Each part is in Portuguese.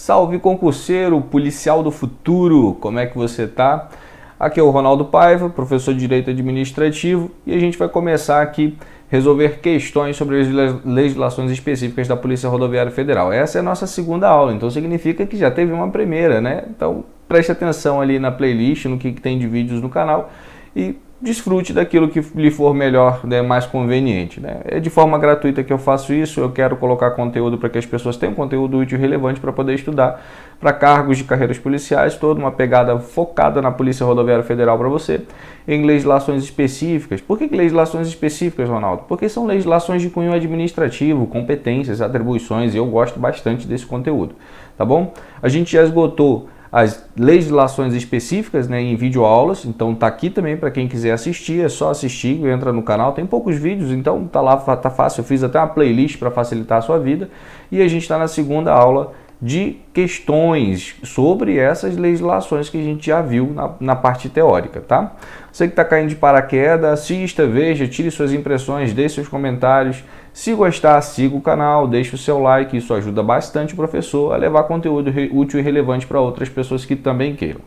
Salve concurseiro, policial do futuro, como é que você tá? Aqui é o Ronaldo Paiva, professor de Direito Administrativo, e a gente vai começar aqui resolver questões sobre as legislações específicas da Polícia Rodoviária Federal. Essa é a nossa segunda aula, então significa que já teve uma primeira, né? Então preste atenção ali na playlist, no que tem de vídeos no canal e desfrute daquilo que lhe for melhor, né, mais conveniente, né? É de forma gratuita que eu faço isso, eu quero colocar conteúdo para que as pessoas tenham conteúdo útil e relevante para poder estudar para cargos de carreiras policiais, toda uma pegada focada na Polícia Rodoviária Federal para você, em legislações específicas. Por que legislações específicas, Ronaldo? Porque são legislações de cunho administrativo, competências, atribuições, e eu gosto bastante desse conteúdo, tá bom? A gente já esgotou as legislações específicas, né, em videoaulas, então tá aqui também para quem quiser assistir, é só assistir, entra no canal, tem poucos vídeos, então tá lá, tá fácil, eu fiz até uma playlist para facilitar a sua vida, e a gente está na segunda aula de questões sobre essas legislações que a gente já viu na parte teórica, tá? Você que está caindo de paraquedas, assista, veja, tire suas impressões, deixe seus comentários. Se gostar, siga o canal, deixe o seu like, isso ajuda bastante o professor a levar conteúdo útil e relevante para outras pessoas que também queiram.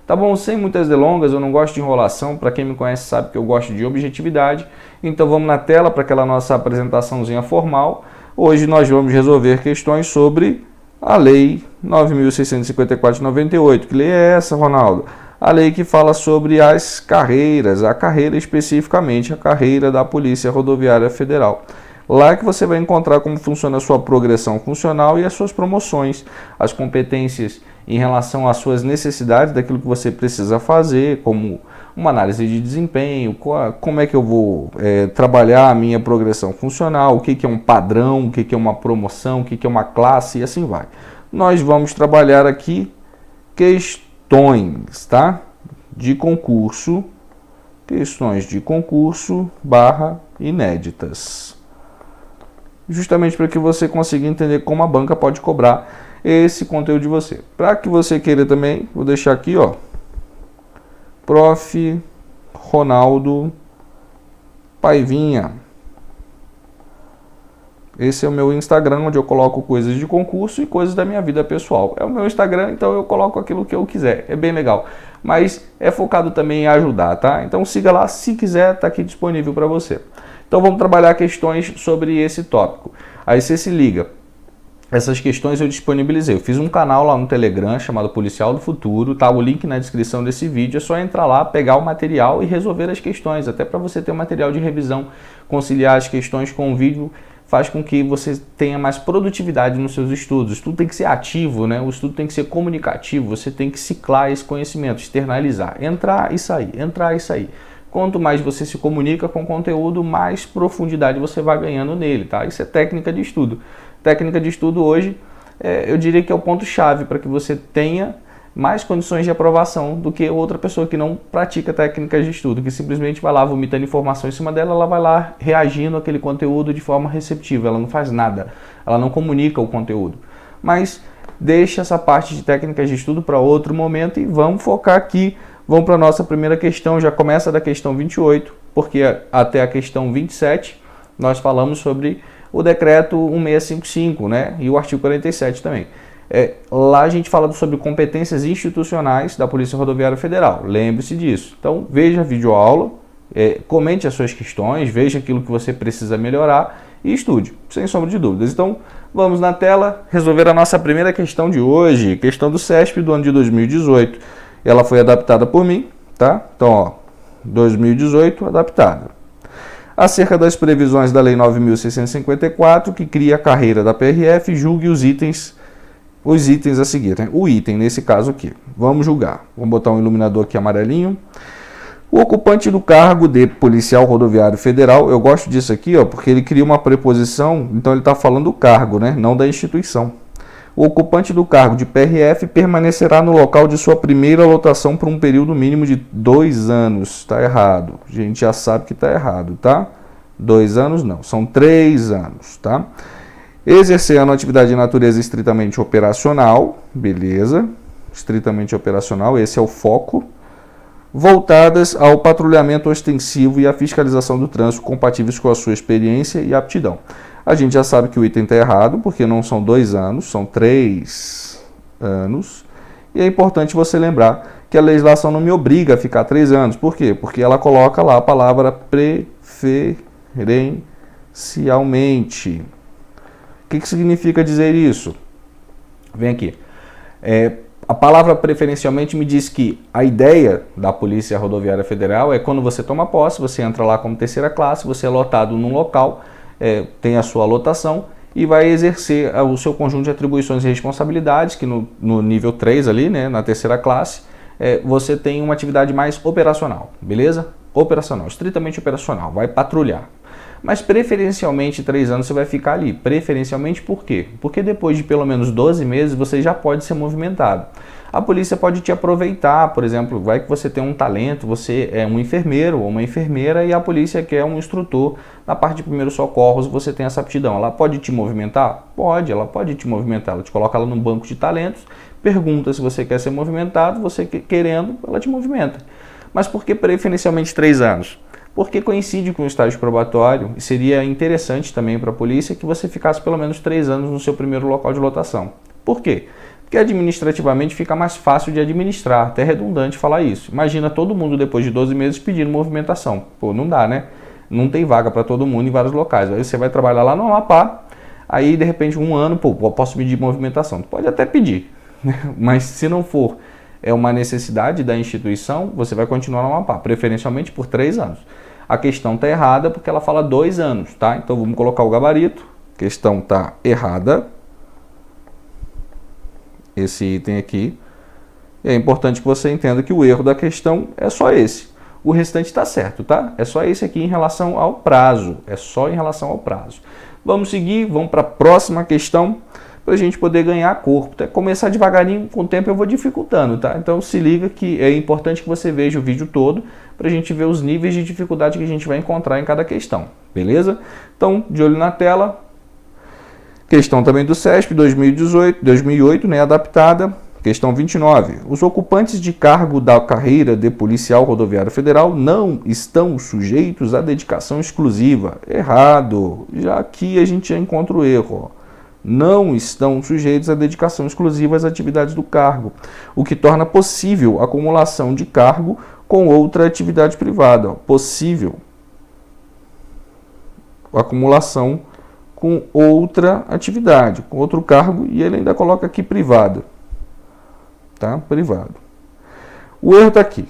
Tá bom? Sem muitas delongas, eu não gosto de enrolação, para quem me conhece sabe que eu gosto de objetividade, então vamos na tela para aquela nossa apresentaçãozinha formal. Hoje nós vamos resolver questões sobre a Lei 9.654 de 98. Que lei é essa, Ronaldo? A lei que fala sobre as carreiras, a carreira especificamente, a carreira da Polícia Rodoviária Federal. Lá que você vai encontrar como funciona a sua progressão funcional e as suas promoções, as competências em relação às suas necessidades, daquilo que você precisa fazer, como uma análise de desempenho, como é que eu vou trabalhar a minha progressão funcional, o que é um padrão, o que é uma promoção, o que é uma classe e assim vai. Nós vamos trabalhar aqui questões, tá? De concurso, questões de concurso / inéditas. Justamente para que você consiga entender como a banca pode cobrar esse conteúdo de você. Para que você queira também, vou deixar aqui, ó, Prof. Ronaldo Paivinha. Esse é o meu Instagram, onde eu coloco coisas de concurso e coisas da minha vida pessoal. É o meu Instagram, então eu coloco aquilo que eu quiser. É bem legal. Mas é focado também em ajudar, tá? Então siga lá, se quiser, tá aqui disponível para você. Então vamos trabalhar questões sobre esse tópico. Aí você se liga. Essas questões eu disponibilizei. Eu fiz um canal lá no Telegram chamado Policial do Futuro. Tá o link na descrição desse vídeo. É só entrar lá, pegar o material e resolver as questões. Até para você ter um material de revisão, conciliar as questões com o vídeo, faz com que você tenha mais produtividade nos seus estudos. O estudo tem que ser ativo, né? O estudo tem que ser comunicativo. Você tem que ciclar esse conhecimento, externalizar. Entrar e sair, entrar e sair. Quanto mais você se comunica com o conteúdo, mais profundidade você vai ganhando nele, tá? Isso é técnica de estudo. Técnica de estudo hoje, eu diria que é o ponto-chave para que você tenha mais condições de aprovação do que outra pessoa que não pratica técnicas de estudo, que simplesmente vai lá vomitando informação em cima dela, ela vai lá reagindo àquele conteúdo de forma receptiva, ela não faz nada, ela não comunica o conteúdo. Mas deixa essa parte de técnicas de estudo para outro momento e vamos focar aqui. Vamos para a nossa primeira questão, já começa da questão 28, porque até a questão 27 nós falamos sobre o decreto 1655, né? E o artigo 47 também. Lá a gente fala sobre competências institucionais da Polícia Rodoviária Federal, lembre-se disso. Então veja a videoaula, comente as suas questões, veja aquilo que você precisa melhorar e estude, sem sombra de dúvidas. Então vamos na tela resolver a nossa primeira questão de hoje, questão do CESP do ano de 2018. Ela foi adaptada por mim, tá? Então, ó, 2018 adaptada. Acerca das previsões da Lei 9.654, que cria a carreira da PRF, julgue os itens a seguir, né? O item, nesse caso aqui. Vamos julgar. Vamos botar um iluminador aqui amarelinho. O ocupante do cargo de policial rodoviário federal, eu gosto disso aqui, ó, porque ele cria uma preposição, então ele está falando do cargo, né? Não da instituição. O ocupante do cargo de PRF permanecerá no local de sua primeira lotação por um período mínimo de 2 anos. Está errado. A gente já sabe que está errado, tá? 2 anos não, são 3 anos, tá? Exercendo atividade de natureza estritamente operacional, beleza? Estritamente operacional, esse é o foco. Voltadas ao patrulhamento ostensivo e à fiscalização do trânsito compatíveis com a sua experiência e aptidão. A gente já sabe que o item está errado, porque não são 2 anos, são 3 anos. E é importante você lembrar que a legislação não me obriga a ficar 3 anos. Por quê? Porque ela coloca lá a palavra preferencialmente. O que significa dizer isso? Vem aqui. A palavra preferencialmente me diz que a ideia da Polícia Rodoviária Federal é quando você toma posse, você entra lá como terceira classe, você é lotado num local, tem a sua lotação e vai exercer o seu conjunto de atribuições e responsabilidades, que no nível 3 ali, né, na terceira classe, você tem uma atividade mais operacional, beleza? Operacional, estritamente operacional, vai patrulhar. Mas preferencialmente 3 anos você vai ficar ali. Preferencialmente por quê? Porque depois de pelo menos 12 meses você já pode ser movimentado. A polícia pode te aproveitar, por exemplo, vai que você tem um talento, você é um enfermeiro ou uma enfermeira e a polícia quer um instrutor na parte de primeiros socorros, você tem essa aptidão. Ela pode te movimentar? Pode, ela pode te movimentar. Ela te coloca lá num banco de talentos, pergunta se você quer ser movimentado, você querendo, ela te movimenta. Mas por que preferencialmente 3 anos? Porque coincide com o estágio probatório e seria interessante também para a polícia que você ficasse pelo menos 3 anos no seu primeiro local de lotação. Por quê? Porque administrativamente fica mais fácil de administrar, até redundante falar isso. Imagina todo mundo depois de 12 meses pedindo movimentação. Pô, não dá, né? Não tem vaga para todo mundo em vários locais. Aí você vai trabalhar lá no Amapá, aí de repente 1 ano, pô, posso pedir movimentação. Pode até pedir, né? Mas se não for uma necessidade da instituição, você vai continuar no Amapá, preferencialmente por 3 anos. A questão está errada porque ela fala 2 anos, tá? Então vamos colocar o gabarito. A questão está errada. Esse item aqui. É importante que você entenda que o erro da questão é só esse. O restante está certo, tá? É só esse aqui em relação ao prazo. É só em relação ao prazo. Vamos seguir, vamos para a próxima questão para a gente poder ganhar corpo. Até começar devagarinho, com o tempo eu vou dificultando, tá? Então se liga que é importante que você veja o vídeo todo para a gente ver os níveis de dificuldade que a gente vai encontrar em cada questão, beleza? Então, de olho na tela. Questão também do CESP 2008, né, adaptada. Questão 29. Os ocupantes de cargo da carreira de policial rodoviário federal não estão sujeitos à dedicação exclusiva. Errado. Já aqui a gente já encontra o erro. Não estão sujeitos à dedicação exclusiva às atividades do cargo, o que torna possível a acumulação de cargo com outra atividade privada. Possível acumulação com outra atividade, com outro cargo, e ele ainda coloca aqui privado. Tá? Privado. O erro está aqui,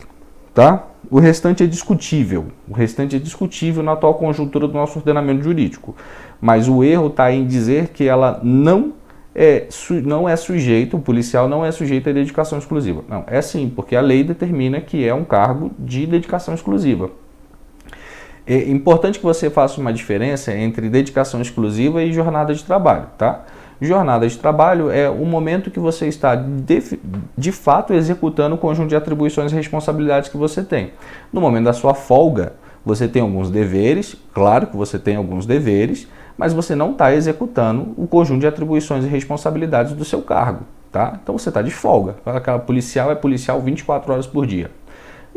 tá? O restante é discutível. O restante é discutível na atual conjuntura do nosso ordenamento jurídico. Mas o erro está em dizer que ela não é sujeito, o policial não é sujeito à dedicação exclusiva. Não, é sim, porque a lei determina que é um cargo de dedicação exclusiva. É importante que você faça uma diferença entre dedicação exclusiva e jornada de trabalho, tá? Jornada de trabalho é o momento que você está de fato executando o conjunto de atribuições e responsabilidades que você tem. No momento da sua folga, você tem alguns deveres, claro que você tem alguns deveres, mas você não está executando o conjunto de atribuições e responsabilidades do seu cargo, tá? Então você está de folga. Aquela policial é policial 24 horas por dia.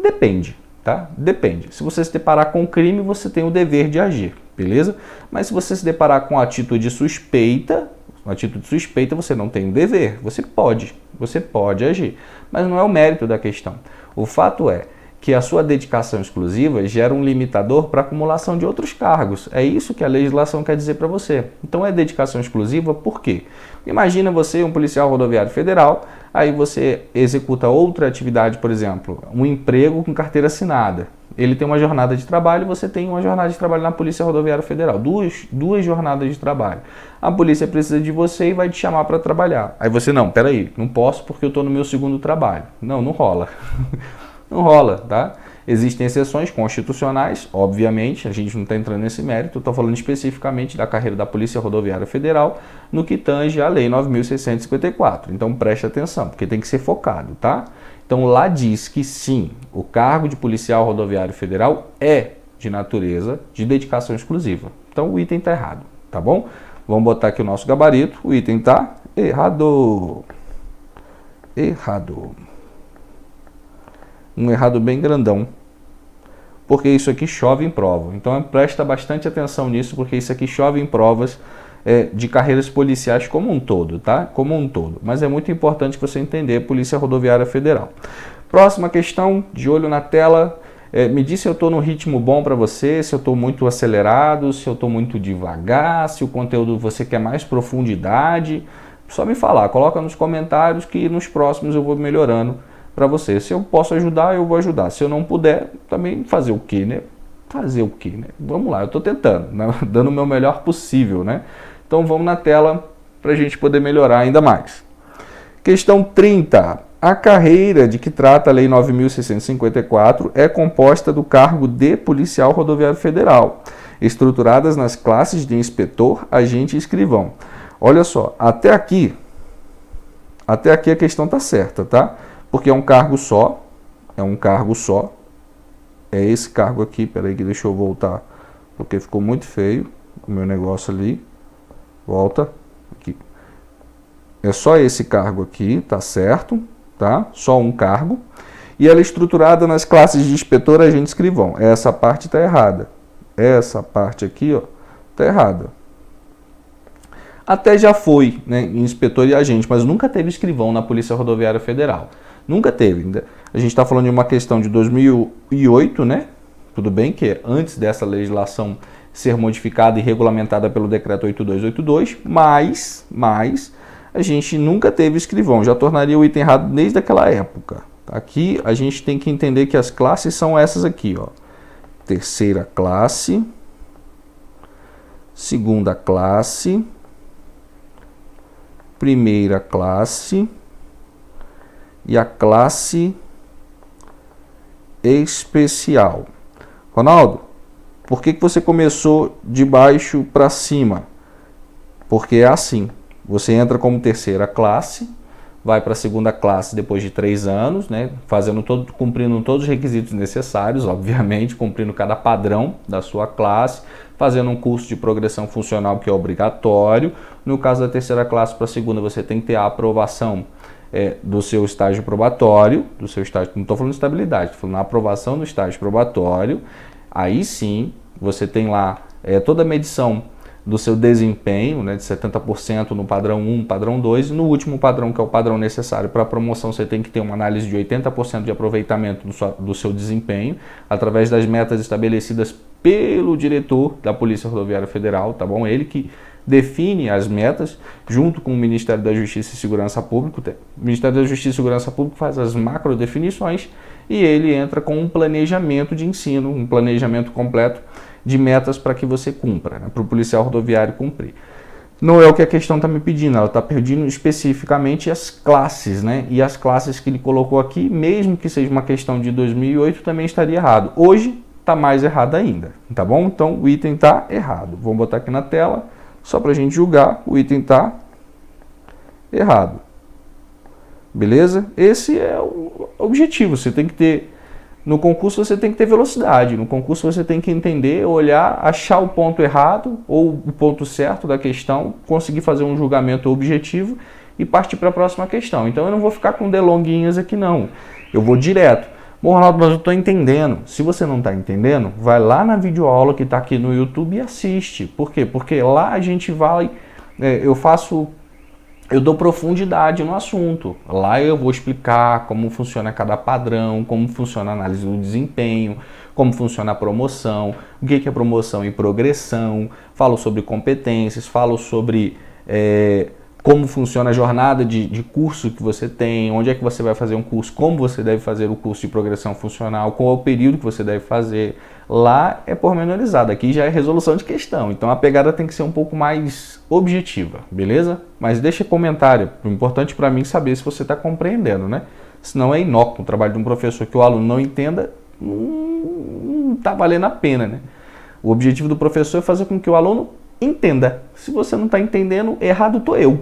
Depende. Tá? Depende. Se você se deparar com crime, você tem o dever de agir, beleza? Mas se você se deparar com atitude suspeita, você não tem o dever. Você pode agir, mas não é o mérito da questão. O fato é que a sua dedicação exclusiva gera um limitador para acumulação de outros cargos. É isso que a legislação quer dizer para você. Então é dedicação exclusiva por quê? Imagina você, um policial rodoviário federal, aí você executa outra atividade, por exemplo, um emprego com carteira assinada. Ele tem uma jornada de trabalho, você tem uma jornada de trabalho na Polícia Rodoviária Federal. Duas jornadas de trabalho. A polícia precisa de você e vai te chamar para trabalhar. Aí você, não, peraí, não posso porque eu estou no meu segundo trabalho. Não rola. Não rola, tá? Existem exceções constitucionais, obviamente, a gente não está entrando nesse mérito, estou falando especificamente da carreira da Polícia Rodoviária Federal no que tange a Lei 9.654. Então preste atenção, porque tem que ser focado, tá? Então lá diz que sim, o cargo de policial rodoviário federal é de natureza de dedicação exclusiva. Então o item está errado, tá bom? Vamos botar aqui o nosso gabarito, o item está errado. Errado. Um errado bem grandão, porque isso aqui chove em prova. Então presta bastante atenção nisso, porque isso aqui chove em provas de carreiras policiais como um todo, tá? Como um todo. Mas é muito importante você entender Polícia Rodoviária Federal. Próxima questão, de olho na tela. Me diz se eu estou no ritmo bom para você, se eu estou muito acelerado, se eu estou muito devagar, se o conteúdo você quer mais profundidade. Só me falar, coloca nos comentários que nos próximos eu vou melhorando para você. Se eu posso ajudar, eu vou ajudar. Se eu não puder, também fazer o quê, né? Fazer o quê, né? Vamos lá, eu estou tentando, né? Dando o meu melhor possível, né? Então vamos na tela para a gente poder melhorar ainda mais. Questão 30. A carreira de que trata a Lei 9.654 é composta do cargo de policial rodoviário federal, estruturadas nas classes de inspetor, agente e escrivão. Olha só, até aqui a questão está certa, tá? Porque é um cargo só, é esse cargo aqui, peraí que deixa eu voltar, porque ficou muito feio o meu negócio ali, volta, aqui. É só esse cargo aqui, tá certo? Tá? Só um cargo, e ela é estruturada nas classes de inspetor, agente e escrivão. Essa parte está errada. Essa parte aqui, ó, está errada. Até já foi, né, inspetor e agente, mas nunca teve escrivão na Polícia Rodoviária Federal. Nunca teve. A gente está falando de uma questão de 2008, né? Tudo bem que antes dessa legislação ser modificada e regulamentada pelo Decreto 8282, mas a gente nunca teve escrivão, já tornaria o item errado desde aquela época. Aqui a gente tem que entender que as classes são essas aqui, ó. Terceira classe, segunda classe, primeira classe e a classe especial. Ronaldo, por que você começou de baixo para cima? Porque é assim. Você entra como terceira classe, vai para a segunda classe depois de 3 anos, né, cumprindo todos os requisitos necessários, obviamente, cumprindo cada padrão da sua classe, fazendo um curso de progressão funcional que é obrigatório. No caso da terceira classe para a segunda, você tem que ter a aprovação do seu estágio probatório, não estou falando de estabilidade, estou falando da aprovação do estágio probatório. Aí sim, você tem lá toda a medição do seu desempenho, né, de 70% no padrão 1, padrão 2, e no último padrão, que é o padrão necessário para a promoção, você tem que ter uma análise de 80% de aproveitamento do seu desempenho, através das metas estabelecidas pelo diretor da Polícia Rodoviária Federal, tá bom? Ele que define as metas, junto com o Ministério da Justiça e Segurança Pública. O Ministério da Justiça e Segurança Pública faz as macro definições e ele entra com um planejamento de ensino, um planejamento completo de metas para que você cumpra, né, para o policial rodoviário cumprir. Não é o que a questão está me pedindo, ela está pedindo especificamente as classes, né? E as classes que ele colocou aqui, mesmo que seja uma questão de 2008, também estaria errado. Hoje está mais errado ainda, tá bom? Então o item está errado. Vamos botar aqui na tela, só para a gente julgar, o item está errado. Beleza? Esse é o objetivo, você tem que ter... No concurso você tem que ter velocidade, no concurso você tem que entender, olhar, achar o ponto errado ou o ponto certo da questão, conseguir fazer um julgamento objetivo e partir para a próxima questão. Então eu não vou ficar com delonguinhas aqui não, eu vou direto. Bom, Ronaldo, mas eu estou entendendo. Se você não está entendendo, vai lá na videoaula que está aqui no YouTube e assiste. Por quê? Porque lá a gente vai, eu dou profundidade no assunto. Lá eu vou explicar como funciona cada padrão, como funciona a análise do desempenho, como funciona a promoção, o que é promoção e progressão, falo sobre competências, falo sobre como funciona a jornada de curso que você tem, onde é que você vai fazer um curso, como você deve fazer o curso de progressão funcional, qual é o período que você deve fazer. Lá é pormenorizado, aqui já é resolução de questão, então a pegada tem que ser um pouco mais objetiva, beleza? Mas deixa comentário, o importante para mim é saber se você está compreendendo, né? Senão é inócuo o trabalho de um professor que o aluno não entenda, não está valendo a pena, né? O objetivo do professor é fazer com que o aluno entenda. Se você não está entendendo, errado estou eu.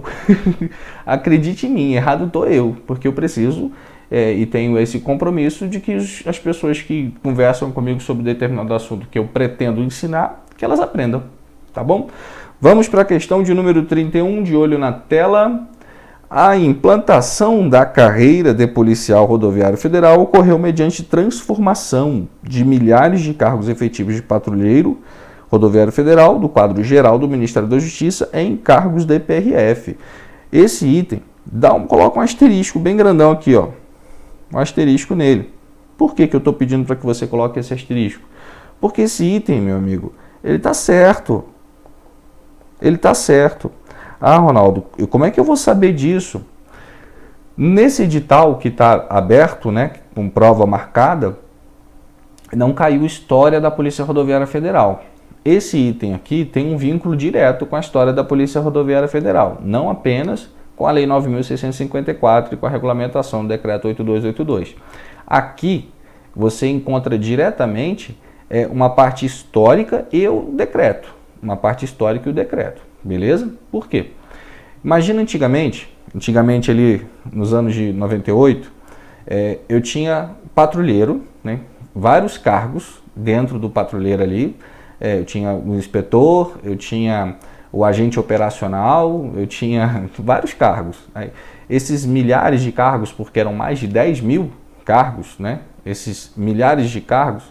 Acredite em mim, errado estou eu, porque eu preciso e tenho esse compromisso de que as pessoas que conversam comigo sobre determinado assunto que eu pretendo ensinar, que elas aprendam, tá bom? Vamos para a questão de número 31, de olho na tela. A implantação da carreira de policial rodoviário federal ocorreu mediante transformação de milhares de cargos efetivos de patrulheiro, Rodoviária Federal, do quadro geral do Ministério da Justiça, em cargos de PRF. Esse item, coloca um asterisco bem grandão aqui, ó, um asterisco nele. Por que eu estou pedindo para que você coloque esse asterisco? Porque esse item, meu amigo, ele está certo. Ele está certo. Ah, Ronaldo, como é que eu vou saber disso? Nesse edital que está aberto, né, com prova marcada, não caiu história da Polícia Rodoviária Federal. Esse item aqui tem um vínculo direto com a história da Polícia Rodoviária Federal, não apenas com a Lei 9.654 e com a regulamentação do Decreto 8282. Aqui você encontra diretamente uma parte histórica e o decreto. Uma parte histórica e o decreto, beleza? Por quê? Imagina antigamente ali nos anos de 98, eu tinha patrulheiro, né? Vários cargos dentro do patrulheiro ali. Eu tinha o inspetor, eu tinha o agente operacional, eu tinha vários cargos. Né? Esses milhares de cargos, porque eram mais de 10 mil cargos, né? Esses milhares de cargos,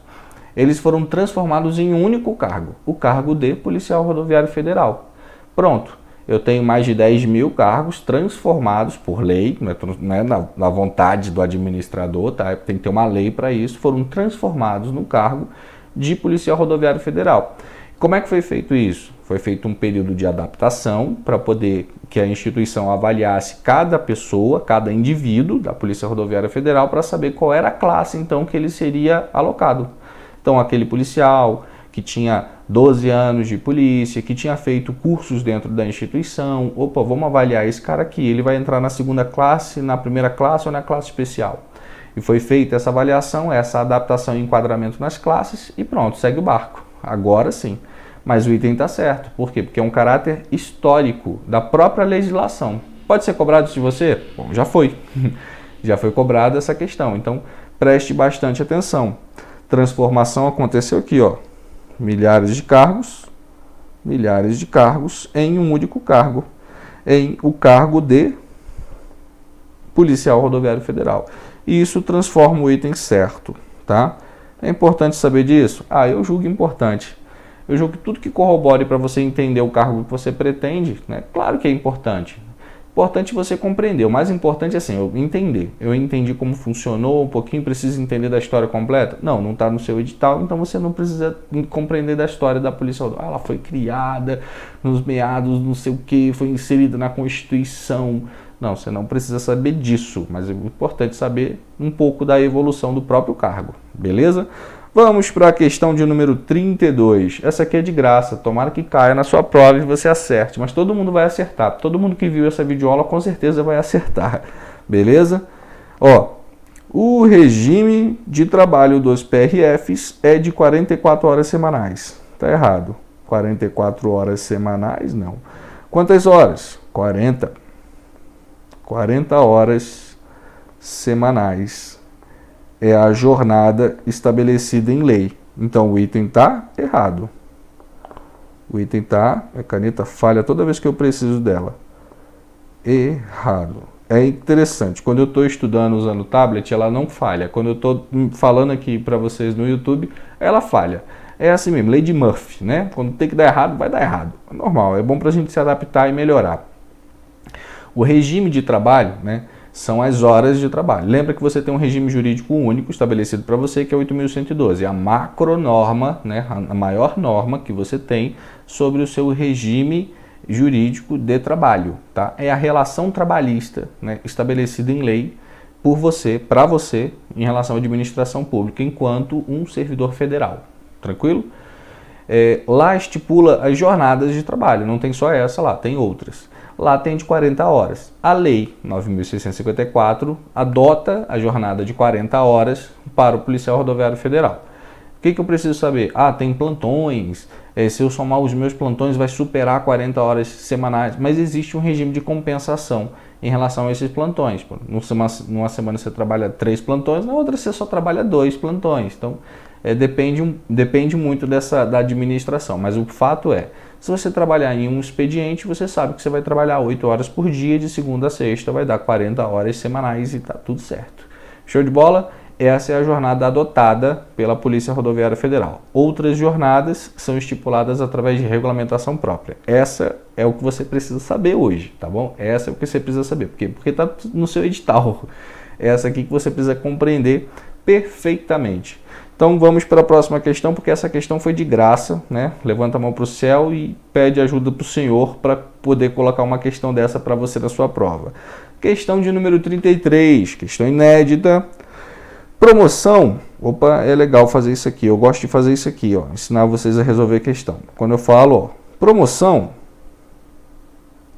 eles foram transformados em um único cargo, o cargo de Policial Rodoviário Federal. Pronto, eu tenho mais de 10 mil cargos transformados por lei, não é na vontade do administrador, tá? Tem que ter uma lei para isso, foram transformados no cargo de Policial Rodoviário Federal. Como é que foi feito isso? Foi feito um período de adaptação para poder que a instituição avaliasse cada pessoa, cada indivíduo da Polícia Rodoviária Federal para saber qual era a classe então que ele seria alocado. Então aquele policial que tinha 12 anos de polícia, que tinha feito cursos dentro da instituição, opa, vamos avaliar esse cara aqui, ele vai entrar na segunda classe, na primeira classe ou na classe especial. E foi feita essa avaliação, essa adaptação e enquadramento nas classes e pronto, segue o barco. Agora sim. Mas o item está certo. Por quê? Porque é um caráter histórico da própria legislação. Pode ser cobrado de você? Bom, já foi. Já foi cobrada essa questão. Então, preste bastante atenção. Transformação aconteceu aqui, ó. Milhares de cargos em um único cargo. Em o cargo de Policial Rodoviário Federal. E isso transforma o item certo, tá? É importante saber disso? Eu julgo importante. Eu julgo que tudo que corrobore para você entender o cargo que você pretende, né? Claro que é importante. Importante você compreender. O mais importante é assim, eu entender. Eu entendi como funcionou um pouquinho, preciso entender da história completa? Não está no seu edital, então você não precisa compreender da história da Polícia Rodoviária. Ela foi criada nos meados, não sei o que, foi inserida na Constituição. Não, você não precisa saber disso, mas é importante saber um pouco da evolução do próprio cargo, beleza? Vamos para a questão de número 32. Essa aqui é de graça, tomara que caia na sua prova e você acerte, mas todo mundo vai acertar. Todo mundo que viu essa videoaula com certeza vai acertar, beleza? Ó, o regime de trabalho dos PRFs é de 44 horas semanais. Tá errado. 44 horas semanais, não. Quantas horas? 40 horas semanais. É a jornada estabelecida em lei. Então o item está errado. O item está, a caneta falha toda vez que eu preciso dela. Errado. É interessante, quando eu estou estudando usando o tablet, ela não falha. Quando eu estou falando aqui para vocês no YouTube, ela falha. É assim mesmo, lei de Murphy, né? Quando tem que dar errado, vai dar errado. É normal, é bom para a gente se adaptar e melhorar. O regime de trabalho, né? São as horas de trabalho. Lembra que você tem um regime jurídico único estabelecido para você, que é 8.112. É a macronorma, né, a maior norma que você tem sobre o seu regime jurídico de trabalho. Tá? É a relação trabalhista, né, estabelecida em lei por você, para você, em relação à administração pública, enquanto um servidor federal. Tranquilo? Lá estipula as jornadas de trabalho. Não tem só essa lá, tem outras. Lá tem de 40 horas. A Lei 9.654 adota a jornada de 40 horas para o Policial Rodoviário Federal. O que eu preciso saber? Tem plantões. Se eu somar os meus plantões vai superar 40 horas semanais. Mas existe um regime de compensação em relação a esses plantões. Numa semana você trabalha 3 plantões, na outra você só trabalha 2 plantões. Então, depende muito da administração. Mas o fato é, se você trabalhar em um expediente, você sabe que você vai trabalhar 8 horas por dia, de segunda a sexta, vai dar 40 horas semanais e tá tudo certo. Show de bola? Essa é a jornada adotada pela Polícia Rodoviária Federal. Outras jornadas são estipuladas através de regulamentação própria. Essa é o que você precisa saber hoje, tá bom? Essa é o que você precisa saber. Por quê? Porque está no seu edital. Essa aqui que você precisa compreender perfeitamente. Então vamos para a próxima questão, porque essa questão foi de graça, né? Levanta a mão para o céu e pede ajuda para o Senhor para poder colocar uma questão dessa para você na sua prova. Questão de número 33, questão inédita. Promoção. Opa, é legal fazer isso aqui. Eu gosto de fazer isso aqui, ó, ensinar vocês a resolver a questão. Quando eu falo, ó, promoção,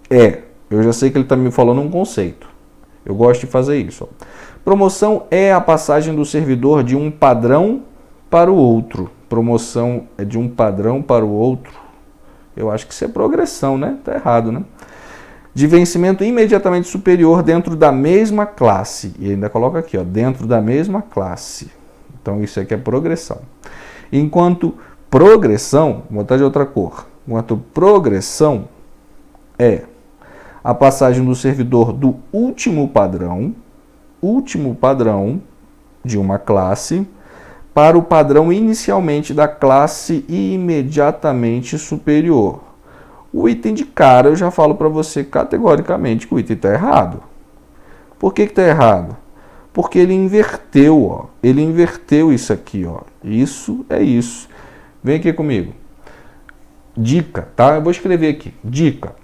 eu já sei que ele está me falando um conceito. Eu gosto de fazer isso, ó. Promoção é a passagem do servidor de um padrão para o outro. Promoção é de um padrão para o outro. Eu acho que isso é progressão, né? Tá errado, né? De vencimento imediatamente superior dentro da mesma classe. E ainda coloca aqui, ó, dentro da mesma classe. Então isso aqui é progressão. Enquanto progressão, vou botar de outra cor. Enquanto progressão é a passagem do servidor do último padrão de uma classe para o padrão inicialmente da classe imediatamente superior. O item de cara eu já falo para você categoricamente que o item está errado. Por que está errado? Porque ele inverteu, ó. Ele inverteu isso aqui, ó. Isso é isso. Vem aqui comigo. Dica, tá? Eu vou escrever aqui. Dica.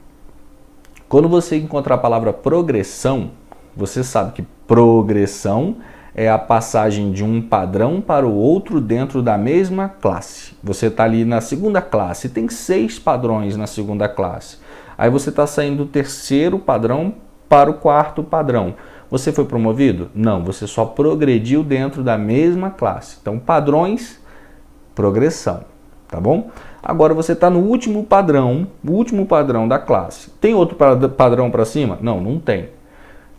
Quando você encontrar a palavra progressão, você sabe que progressão é a passagem de um padrão para o outro dentro da mesma classe. Você está ali na segunda classe, tem 6 padrões na segunda classe. Aí você está saindo do terceiro padrão para o quarto padrão. Você foi promovido? Não, você só progrediu dentro da mesma classe. Então, padrões, progressão, tá bom? Agora você está no último padrão da classe. Tem outro padrão para cima? Não, não tem.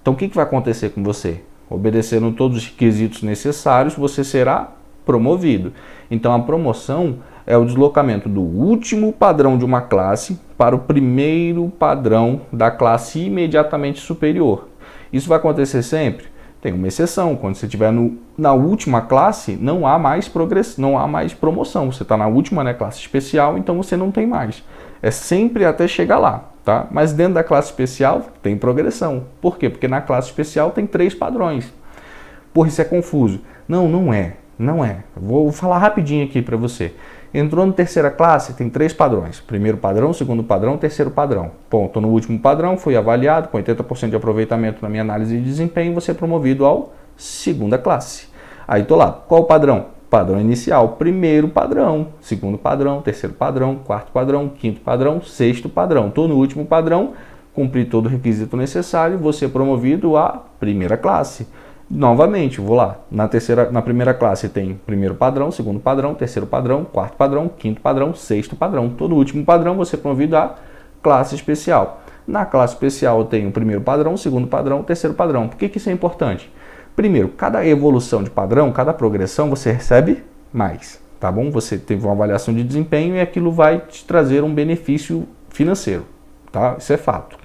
Então, o que vai acontecer com você? Obedecendo todos os requisitos necessários, você será promovido. Então, a promoção é o deslocamento do último padrão de uma classe para o primeiro padrão da classe imediatamente superior. Isso vai acontecer sempre? Tem uma exceção. Quando você estiver na última classe, não há mais promoção. Você está na última, né, classe especial, então você não tem mais. É sempre até chegar lá. Tá? Mas dentro da classe especial tem progressão. Por quê? Porque na classe especial tem 3 padrões. Porra, isso é confuso. Não, não é. Não é. Vou falar rapidinho aqui para você. Entrou na terceira classe, tem 3 padrões. Primeiro padrão, segundo padrão, terceiro padrão. Bom, estou no último padrão, fui avaliado com 80% de aproveitamento na minha análise de desempenho, vou ser promovido ao segunda classe. Aí estou lá. Qual o padrão? Padrão inicial, primeiro padrão, segundo padrão, terceiro padrão, quarto padrão, quinto padrão, sexto padrão. Estou no último padrão, cumpri todo o requisito necessário, vou ser promovido à primeira classe. Novamente, vou lá, na primeira classe tem primeiro padrão, segundo padrão, terceiro padrão, quarto padrão, quinto padrão, sexto padrão. Estou no último padrão, vou ser promovido à classe especial. Na classe especial eu tenho primeiro padrão, segundo padrão, terceiro padrão. Por que isso é importante? Primeiro, cada evolução de padrão, cada progressão, você recebe mais, tá bom? Você teve uma avaliação de desempenho e aquilo vai te trazer um benefício financeiro, tá? Isso é fato.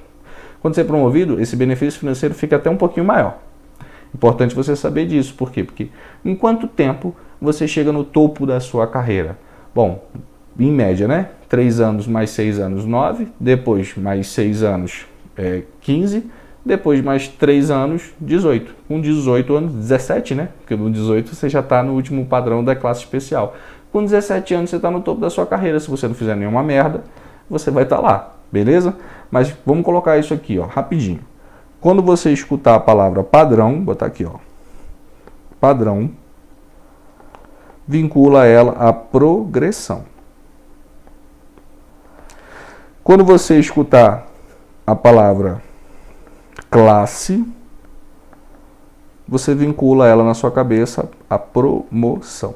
Quando você é promovido, esse benefício financeiro fica até um pouquinho maior. Importante você saber disso. Por quê? Porque em quanto tempo você chega no topo da sua carreira? Bom, em média, né? 3 anos mais 6 anos, 9. Depois mais 6 anos, 15. Depois mais 3 anos, 18. Com 18 anos, 17, né? Porque no 18 você já está no último padrão da classe especial. Com 17 anos você está no topo da sua carreira. Se você não fizer nenhuma merda, você vai estar lá, beleza? Mas vamos colocar isso aqui, ó, rapidinho. Quando você escutar a palavra padrão, vou botar aqui, ó, padrão, vincula ela à progressão. Quando você escutar a palavra classe, você vincula ela na sua cabeça à promoção.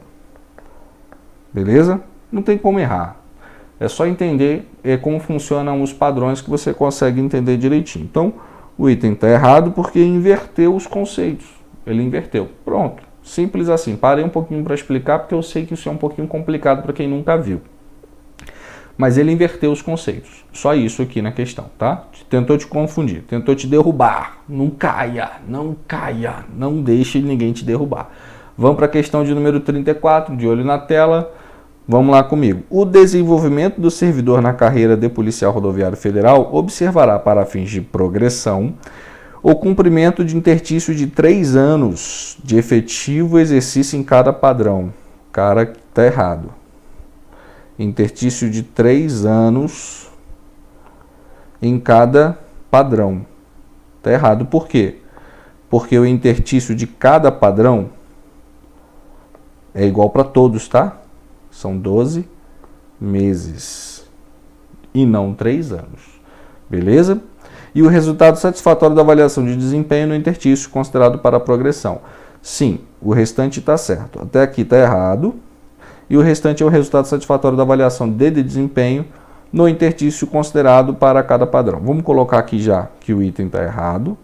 Beleza? Não tem como errar. É só entender como funcionam os padrões que você consegue entender direitinho. Então, o item está errado porque inverteu os conceitos. Ele inverteu. Pronto. Simples assim. Parei um pouquinho para explicar porque eu sei que isso é um pouquinho complicado para quem nunca viu. Mas ele inverteu os conceitos. Só isso aqui na questão, tá? Tentou te confundir, tentou te derrubar. Não caia, não caia, não deixe ninguém te derrubar. Vamos para a questão de número 34, de olho na tela. Vamos lá comigo. O desenvolvimento do servidor na carreira de policial rodoviário federal observará, para fins de progressão, o cumprimento de interstício de 3 anos de efetivo exercício em cada padrão. Cara, tá errado. Interstício de 3 anos em cada padrão. Tá errado. Por quê? Porque o interstício de cada padrão é igual para todos, tá? São 12 meses e não 3 anos. Beleza? E o resultado satisfatório da avaliação de desempenho no interstício considerado para a progressão. Sim, o restante está certo. Até aqui está errado. E o restante é o resultado satisfatório da avaliação de desempenho no interstício considerado para cada padrão. Vamos colocar aqui já que o item está errado,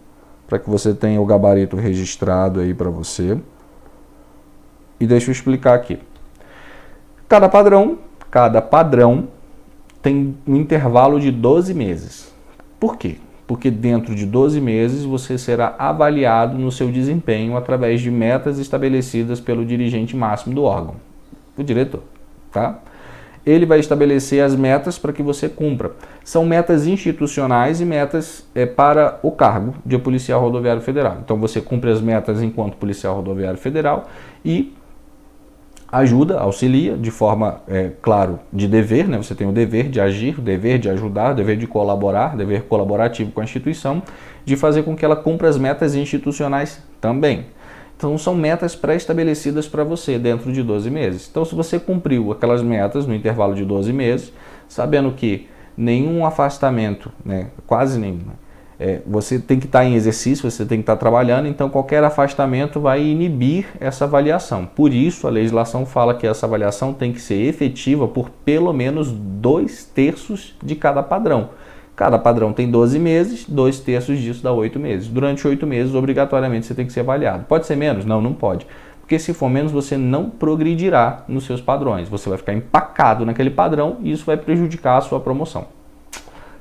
para que você tenha o gabarito registrado aí para você. E deixa eu explicar aqui. Cada padrão tem um intervalo de 12 meses. Por quê? Porque dentro de 12 meses você será avaliado no seu desempenho através de metas estabelecidas pelo dirigente máximo do órgão, o diretor, tá? Ele vai estabelecer as metas para que você cumpra. São metas institucionais e metas para o cargo de policial rodoviário federal. Então você cumpre as metas enquanto policial rodoviário federal e ajuda, auxilia de forma, claro, de dever, né? Você tem o dever de agir, o dever de ajudar, o dever de colaborar, dever colaborativo com a instituição, de fazer com que ela cumpra as metas institucionais também. Então são metas pré-estabelecidas para você dentro de 12 meses. Então se você cumpriu aquelas metas no intervalo de 12 meses, sabendo que nenhum afastamento, né, quase nenhum, você tem que estar em exercício, você tem que estar trabalhando, então qualquer afastamento vai inibir essa avaliação. Por isso, a legislação fala que essa avaliação tem que ser efetiva por pelo menos 2/3 de cada padrão. Cada padrão tem 12 meses, 2/3 disso dá 8 meses. Durante 8 meses, obrigatoriamente, você tem que ser avaliado. Pode ser menos? Não, não pode. Porque se for menos, você não progredirá nos seus padrões. Você vai ficar empacado naquele padrão e isso vai prejudicar a sua promoção.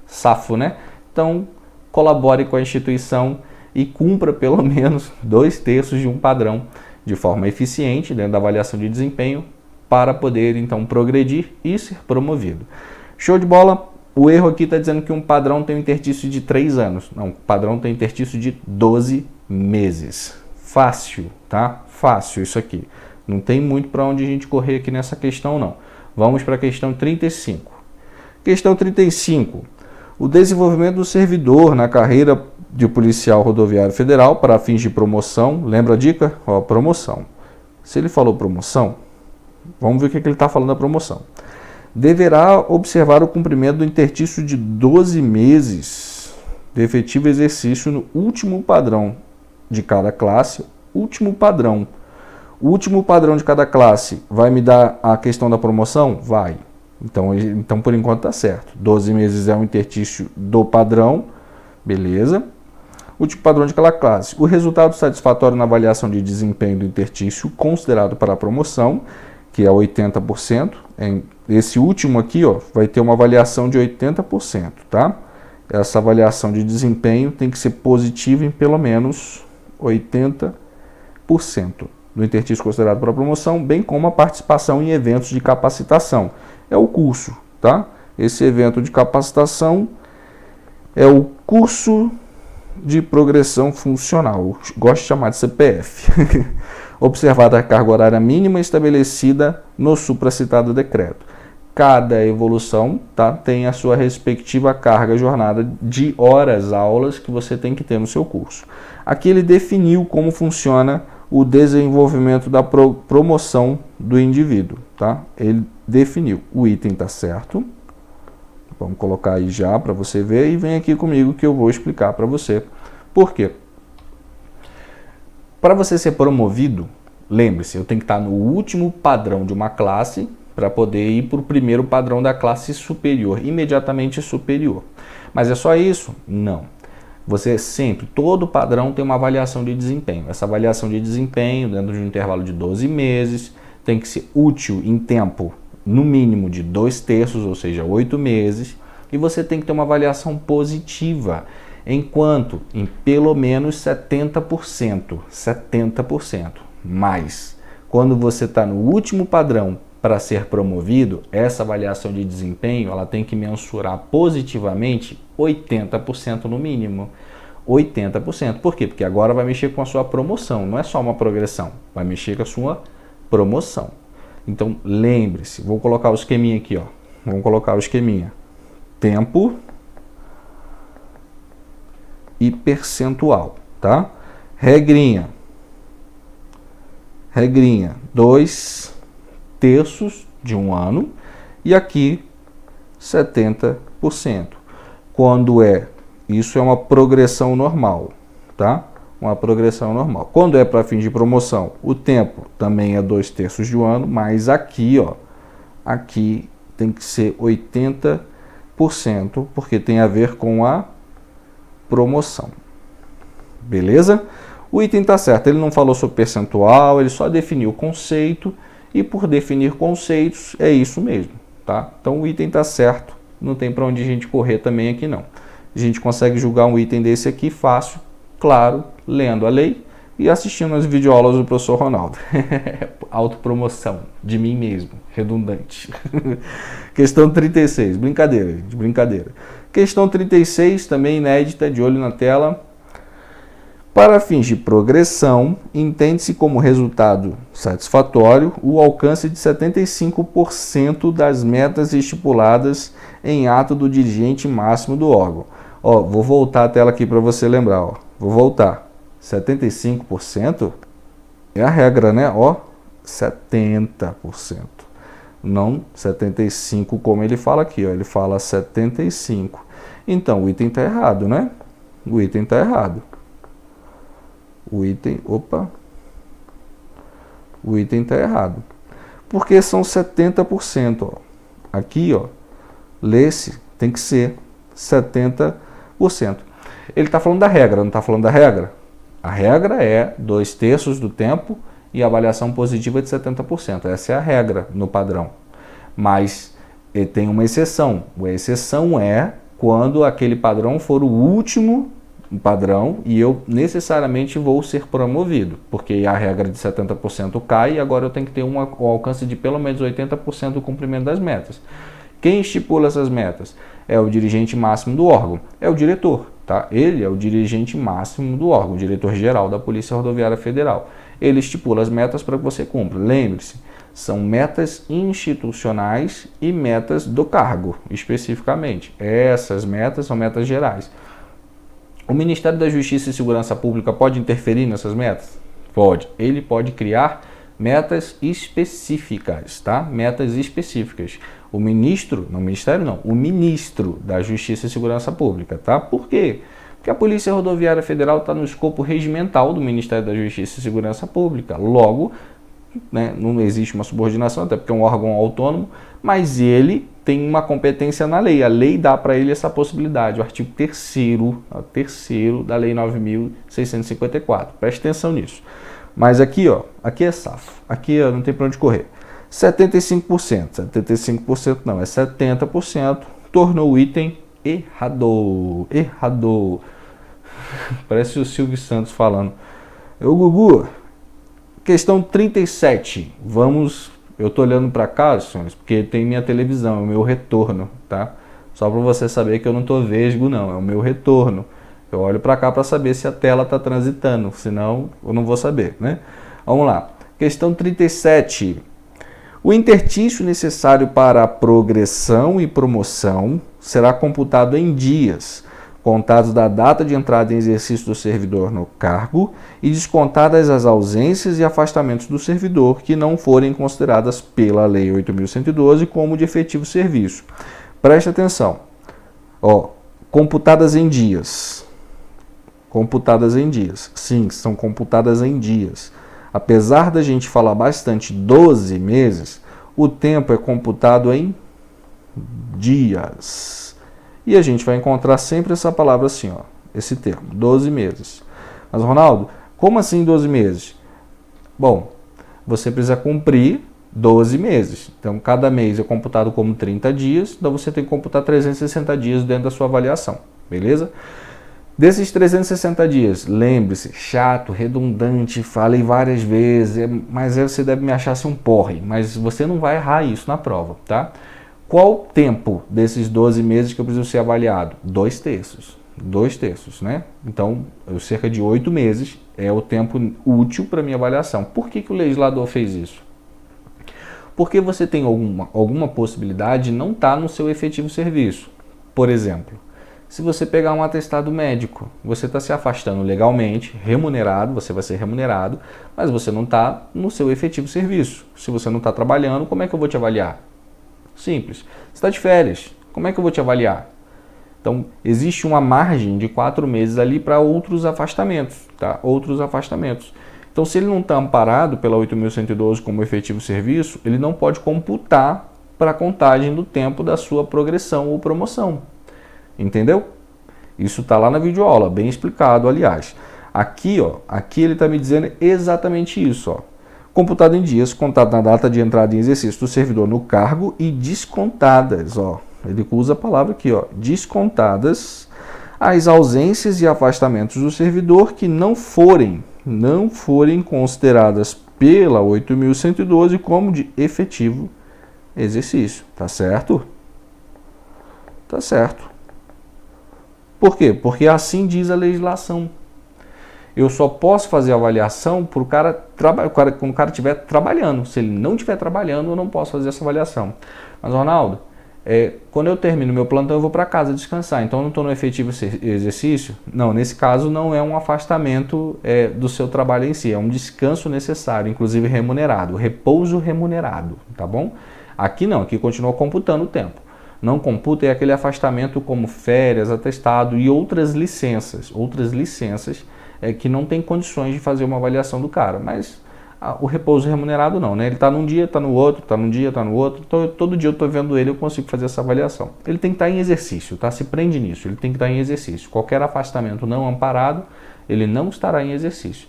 Safo, né? Então, colabore com a instituição e cumpra pelo menos 2/3 de um padrão de forma eficiente dentro da avaliação de desempenho para poder então progredir e ser promovido. Show de bola? O erro aqui está dizendo que um padrão tem um interstício de 3 anos. Não, o padrão tem interstício de 12 meses. Fácil, tá? Fácil isso aqui. Não tem muito para onde a gente correr aqui nessa questão não. Vamos para a questão 35. Questão 35. O desenvolvimento do servidor na carreira de policial rodoviário federal para fins de promoção. Lembra a dica? Ó, promoção. Se ele falou promoção, vamos ver o que ele está falando da promoção. Deverá observar o cumprimento do interstício de 12 meses de efetivo exercício no último padrão de cada classe. Último padrão. O último padrão de cada classe vai me dar a questão da promoção? Vai. Então por enquanto está certo. 12 meses é um interstício do padrão, beleza. Último padrão de cada classe. O resultado satisfatório na avaliação de desempenho do interstício considerado para a promoção, que é 80%. Esse último aqui, ó, vai ter uma avaliação de 80%, tá? Essa avaliação de desempenho tem que ser positiva em pelo menos 80% do interstício considerado para a promoção, bem como a participação em eventos de capacitação. É o curso, tá? Esse evento de capacitação é o curso de progressão funcional. Gosto de chamar de CPF. Observada a carga horária mínima estabelecida no supracitado decreto. Cada evolução, tá, tem a sua respectiva carga jornada de horas aulas que você tem que ter no seu curso. Aqui ele definiu como funciona o desenvolvimento da promoção do indivíduo, tá? Ele definiu. O item está certo. Vamos colocar aí já para você ver e vem aqui comigo que eu vou explicar para você. Por quê? Para você ser promovido, lembre-se, eu tenho que estar no último padrão de uma classe para poder ir para o primeiro padrão da classe superior, imediatamente superior. Mas é só isso? Não. Você sempre, todo padrão tem uma avaliação de desempenho. Essa avaliação de desempenho, dentro de um intervalo de 12 meses, tem que ser útil em tempo, no mínimo de 2/3, ou seja, 8 meses, e você tem que ter uma avaliação positiva, enquanto em pelo menos 70%, mais. Quando você está no último padrão para ser promovido, essa avaliação de desempenho ela tem que mensurar positivamente 80% no mínimo. 80%. Por quê? Porque agora vai mexer com a sua promoção, não é só uma progressão, vai mexer com a sua promoção. Então, lembre-se, vou colocar o esqueminha aqui, ó. Vamos colocar o esqueminha. Tempo e percentual, tá? Regrinha. Regrinha, 2/3 de um ano e aqui 70%. Quando isso é uma progressão normal, tá? Uma progressão normal. Quando é para fins de promoção, o tempo também é 2/3 de um ano, mas aqui, ó, aqui tem que ser 80%, porque tem a ver com a promoção. Beleza? O item está certo, ele não falou sobre percentual, ele só definiu o conceito, e por definir conceitos é isso mesmo, tá? Então o item está certo, não tem para onde a gente correr também aqui não. A gente consegue julgar um item desse aqui fácil, claro, lendo a lei e assistindo as videoaulas do professor Ronaldo. Autopromoção de mim mesmo, redundante. Questão 36, brincadeira, gente, brincadeira. Questão 36, também inédita, de olho na tela. Para fins de progressão, entende-se como resultado satisfatório o alcance de 75% das metas estipuladas em ato do dirigente máximo do órgão. Ó, vou voltar a tela aqui para você lembrar, ó. Vou voltar. 75% é a regra, né? Ó, 70%. Não 75% como ele fala aqui, ó. Ele fala 75%. Então, o item está errado, né? O item está errado. O item está errado. Porque são 70%, ó. Aqui, ó, lê-se, tem que ser 70%. Ele está falando da regra, não está falando da regra? A regra é 2/3 do tempo e avaliação positiva de 70%. Essa é a regra no padrão. Mas tem uma exceção. A exceção é quando aquele padrão for o último padrão e eu necessariamente vou ser promovido, porque a regra de 70% cai e agora eu tenho que ter um alcance de pelo menos 80% do cumprimento das metas. Quem estipula essas metas? É o dirigente máximo do órgão, é o diretor, tá? Ele é o dirigente máximo do órgão, o diretor-geral da Polícia Rodoviária Federal. Ele estipula as metas para que você cumpra. Lembre-se, são metas institucionais e metas do cargo, especificamente. Essas metas são metas gerais. O Ministério da Justiça e Segurança Pública pode interferir nessas metas? Pode. Ele pode criar metas específicas, tá? Metas específicas. O ministro da Justiça e Segurança Pública, tá? Por quê? Porque a Polícia Rodoviária Federal está no escopo regimental do Ministério da Justiça e Segurança Pública. Logo, né, não existe uma subordinação, até porque é um órgão autônomo, mas ele tem uma competência na lei. A lei dá para ele essa possibilidade. O artigo 3º da Lei 9.654. Preste atenção nisso. Mas aqui, ó, aqui é safo. Aqui ó, não tem para onde correr. 75%. 75% não, é 70%. Tornou o item errado. Errado. Parece o Silvio Santos falando. Eu, Gugu, questão 37. Vamos... Eu estou olhando para cá, senhores, porque tem minha televisão, é o meu retorno, tá? Só para você saber que eu não estou vesgo, não, é o meu retorno. Eu olho para cá para saber se a tela está transitando, senão eu não vou saber, né? Vamos lá. Questão 37. O interstício necessário para a progressão e promoção será computado em dias, contados da data de entrada em exercício do servidor no cargo e descontadas as ausências e afastamentos do servidor que não forem consideradas pela Lei 8.112 como de efetivo serviço. Preste atenção. Ó, computadas em dias. Computadas em dias. Sim, são computadas em dias. Apesar da gente falar bastante 12 meses, o tempo é computado em dias. E a gente vai encontrar sempre essa palavra assim, ó, esse termo, 12 meses. Mas, Ronaldo, como assim 12 meses? Bom, você precisa cumprir 12 meses. Então, cada mês é computado como 30 dias, então você tem que computar 360 dias dentro da sua avaliação, beleza? Desses 360 dias, lembre-se, chato, redundante, falei várias vezes, mas aí você deve me achar assim um porre, mas você não vai errar isso na prova, tá? Qual o tempo desses 12 meses que eu preciso ser avaliado? 2/3. 2/3, né? Então, cerca de 8 meses é o tempo útil para minha avaliação. Por que o legislador fez isso? Porque você tem alguma possibilidade de não estar no seu efetivo serviço. Por exemplo, se você pegar um atestado médico, você está se afastando legalmente, remunerado, você vai ser remunerado, mas você não está no seu efetivo serviço. Se você não está trabalhando, como é que eu vou te avaliar? Simples. Você está de férias, como é que eu vou te avaliar? Então, existe uma margem de 4 meses ali para outros afastamentos, tá? Outros afastamentos. Então, se ele não está amparado pela 8.112 como efetivo serviço, ele não pode computar para a contagem do tempo da sua progressão ou promoção. Entendeu? Isso está lá na videoaula, bem explicado, aliás. Aqui, ó, aqui ele está me dizendo exatamente isso, ó. Computado em dias, contado na data de entrada em exercício do servidor no cargo e descontadas, ó. Ele usa a palavra aqui, ó, descontadas as ausências e afastamentos do servidor que não forem consideradas pela 8.112 como de efetivo exercício, tá certo? Tá certo. Por quê? Porque assim diz a legislação. Eu só posso fazer avaliação quando o cara estiver trabalhando. Se ele não estiver trabalhando, eu não posso fazer essa avaliação. Mas, Ronaldo, quando eu termino meu plantão, eu vou para casa descansar. Então, eu não estou no efetivo exercício? Não, nesse caso, não é um afastamento do seu trabalho em si. É um descanso necessário, inclusive remunerado. Repouso remunerado, tá bom? Aqui não, aqui continua computando o tempo. Não computa é aquele afastamento como férias, atestado e outras licenças que não tem condições de fazer uma avaliação do cara. Mas o repouso remunerado não, né? Ele está num dia, está no outro, está num dia, está no outro. Então, todo dia eu estou vendo ele, eu consigo fazer essa avaliação. Ele tem que estar em exercício, tá? Se prende nisso, ele tem que estar em exercício. Qualquer afastamento não amparado, ele não estará em exercício.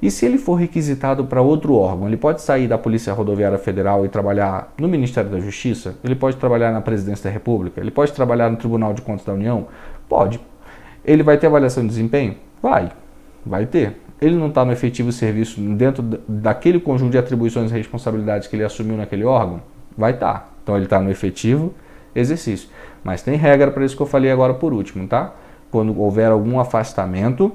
E se ele for requisitado para outro órgão, ele pode sair da Polícia Rodoviária Federal e trabalhar no Ministério da Justiça? Ele pode trabalhar na Presidência da República? Ele pode trabalhar no Tribunal de Contas da União? Pode. Ele vai ter avaliação de desempenho? Vai ter. Ele não está no efetivo serviço dentro daquele conjunto de atribuições e responsabilidades que ele assumiu naquele órgão? Vai estar. Então ele está no efetivo exercício. Mas tem regra para isso que eu falei agora por último, tá? Quando houver algum afastamento,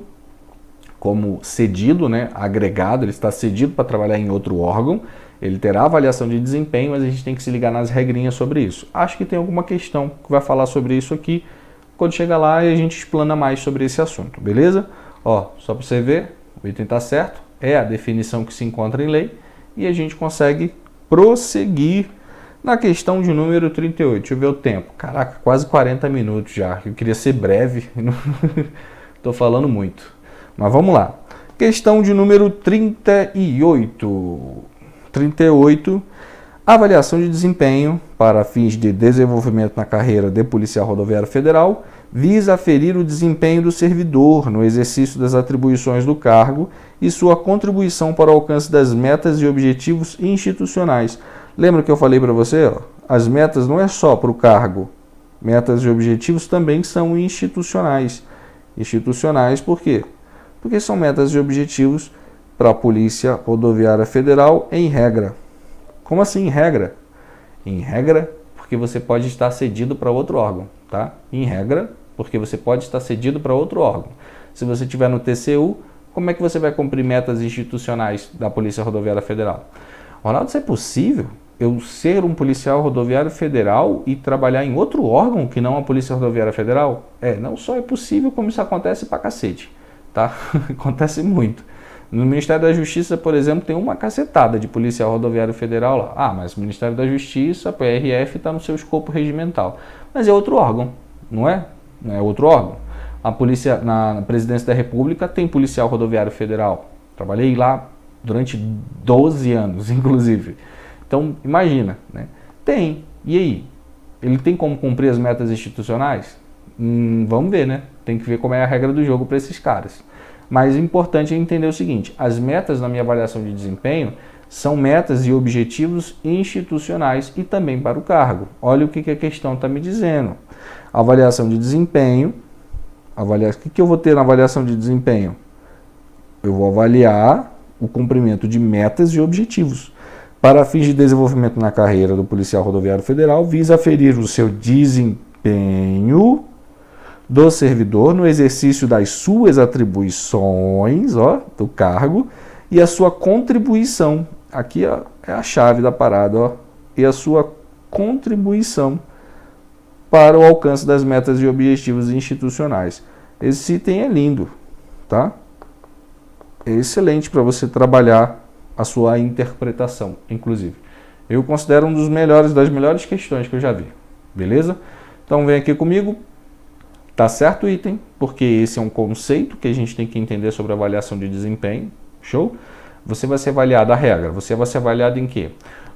como cedido, né, agregado, ele está cedido para trabalhar em outro órgão, ele terá avaliação de desempenho, mas a gente tem que se ligar nas regrinhas sobre isso. Acho que tem alguma questão que vai falar sobre isso aqui, quando chegar lá e a gente explana mais sobre esse assunto, beleza? Ó, só para você ver, o item está certo, é a definição que se encontra em lei, e a gente consegue prosseguir na questão de número 38. Deixa eu ver o tempo. Caraca, quase 40 minutos já, eu queria ser breve, estou falando muito. Mas vamos lá. Questão de número 38. 38. Avaliação de desempenho para fins de desenvolvimento na carreira de policial rodoviário federal visa aferir o desempenho do servidor no exercício das atribuições do cargo e sua contribuição para o alcance das metas e objetivos institucionais. Lembra que eu falei para você? Ó, as metas não é só para o cargo. Metas e objetivos também são institucionais. Institucionais por quê? Porque são metas e objetivos para a Polícia Rodoviária Federal em regra. Como assim em regra? Em regra, porque você pode estar cedido para outro órgão, tá? Em regra, porque você pode estar cedido para outro órgão. Se você estiver no TCU, como é que você vai cumprir metas institucionais da Polícia Rodoviária Federal? Ronaldo, isso é possível? Eu ser um policial rodoviário federal e trabalhar em outro órgão que não a Polícia Rodoviária Federal? Não só é possível, como isso acontece pra cacete. Tá? Acontece muito. No Ministério da Justiça, por exemplo, tem uma cacetada de policial rodoviário federal lá. Mas o Ministério da Justiça, a PRF, está no seu escopo regimental. Mas é outro órgão, não é? Não é outro órgão. A polícia, na Presidência da República, tem policial rodoviário federal. Trabalhei lá durante 12 anos, inclusive. Então, imagina, né? Tem. E aí? Ele tem como cumprir as metas institucionais? Vamos ver, né? Tem que ver como é a regra do jogo para esses caras. Mas o importante é entender o seguinte, as metas na minha avaliação de desempenho são metas e objetivos institucionais e também para o cargo. Olha o que a questão está me dizendo. A avaliação de desempenho O que eu vou ter na avaliação de desempenho? Eu vou avaliar o cumprimento de metas e objetivos. Para fins de desenvolvimento na carreira do policial rodoviário federal, visa aferir o seu desempenho do servidor no exercício das suas atribuições, do cargo, e a sua contribuição. Aqui é a chave da parada, e a sua contribuição para o alcance das metas e objetivos institucionais. Esse item é lindo, tá? É excelente para você trabalhar a sua interpretação, inclusive. Eu considero um dos melhores, das melhores questões que eu já vi, beleza? Então vem aqui comigo, tá certo o item, porque esse é um conceito que a gente tem que entender sobre avaliação de desempenho, show? Você vai ser avaliado, a regra, você vai ser avaliado em quê?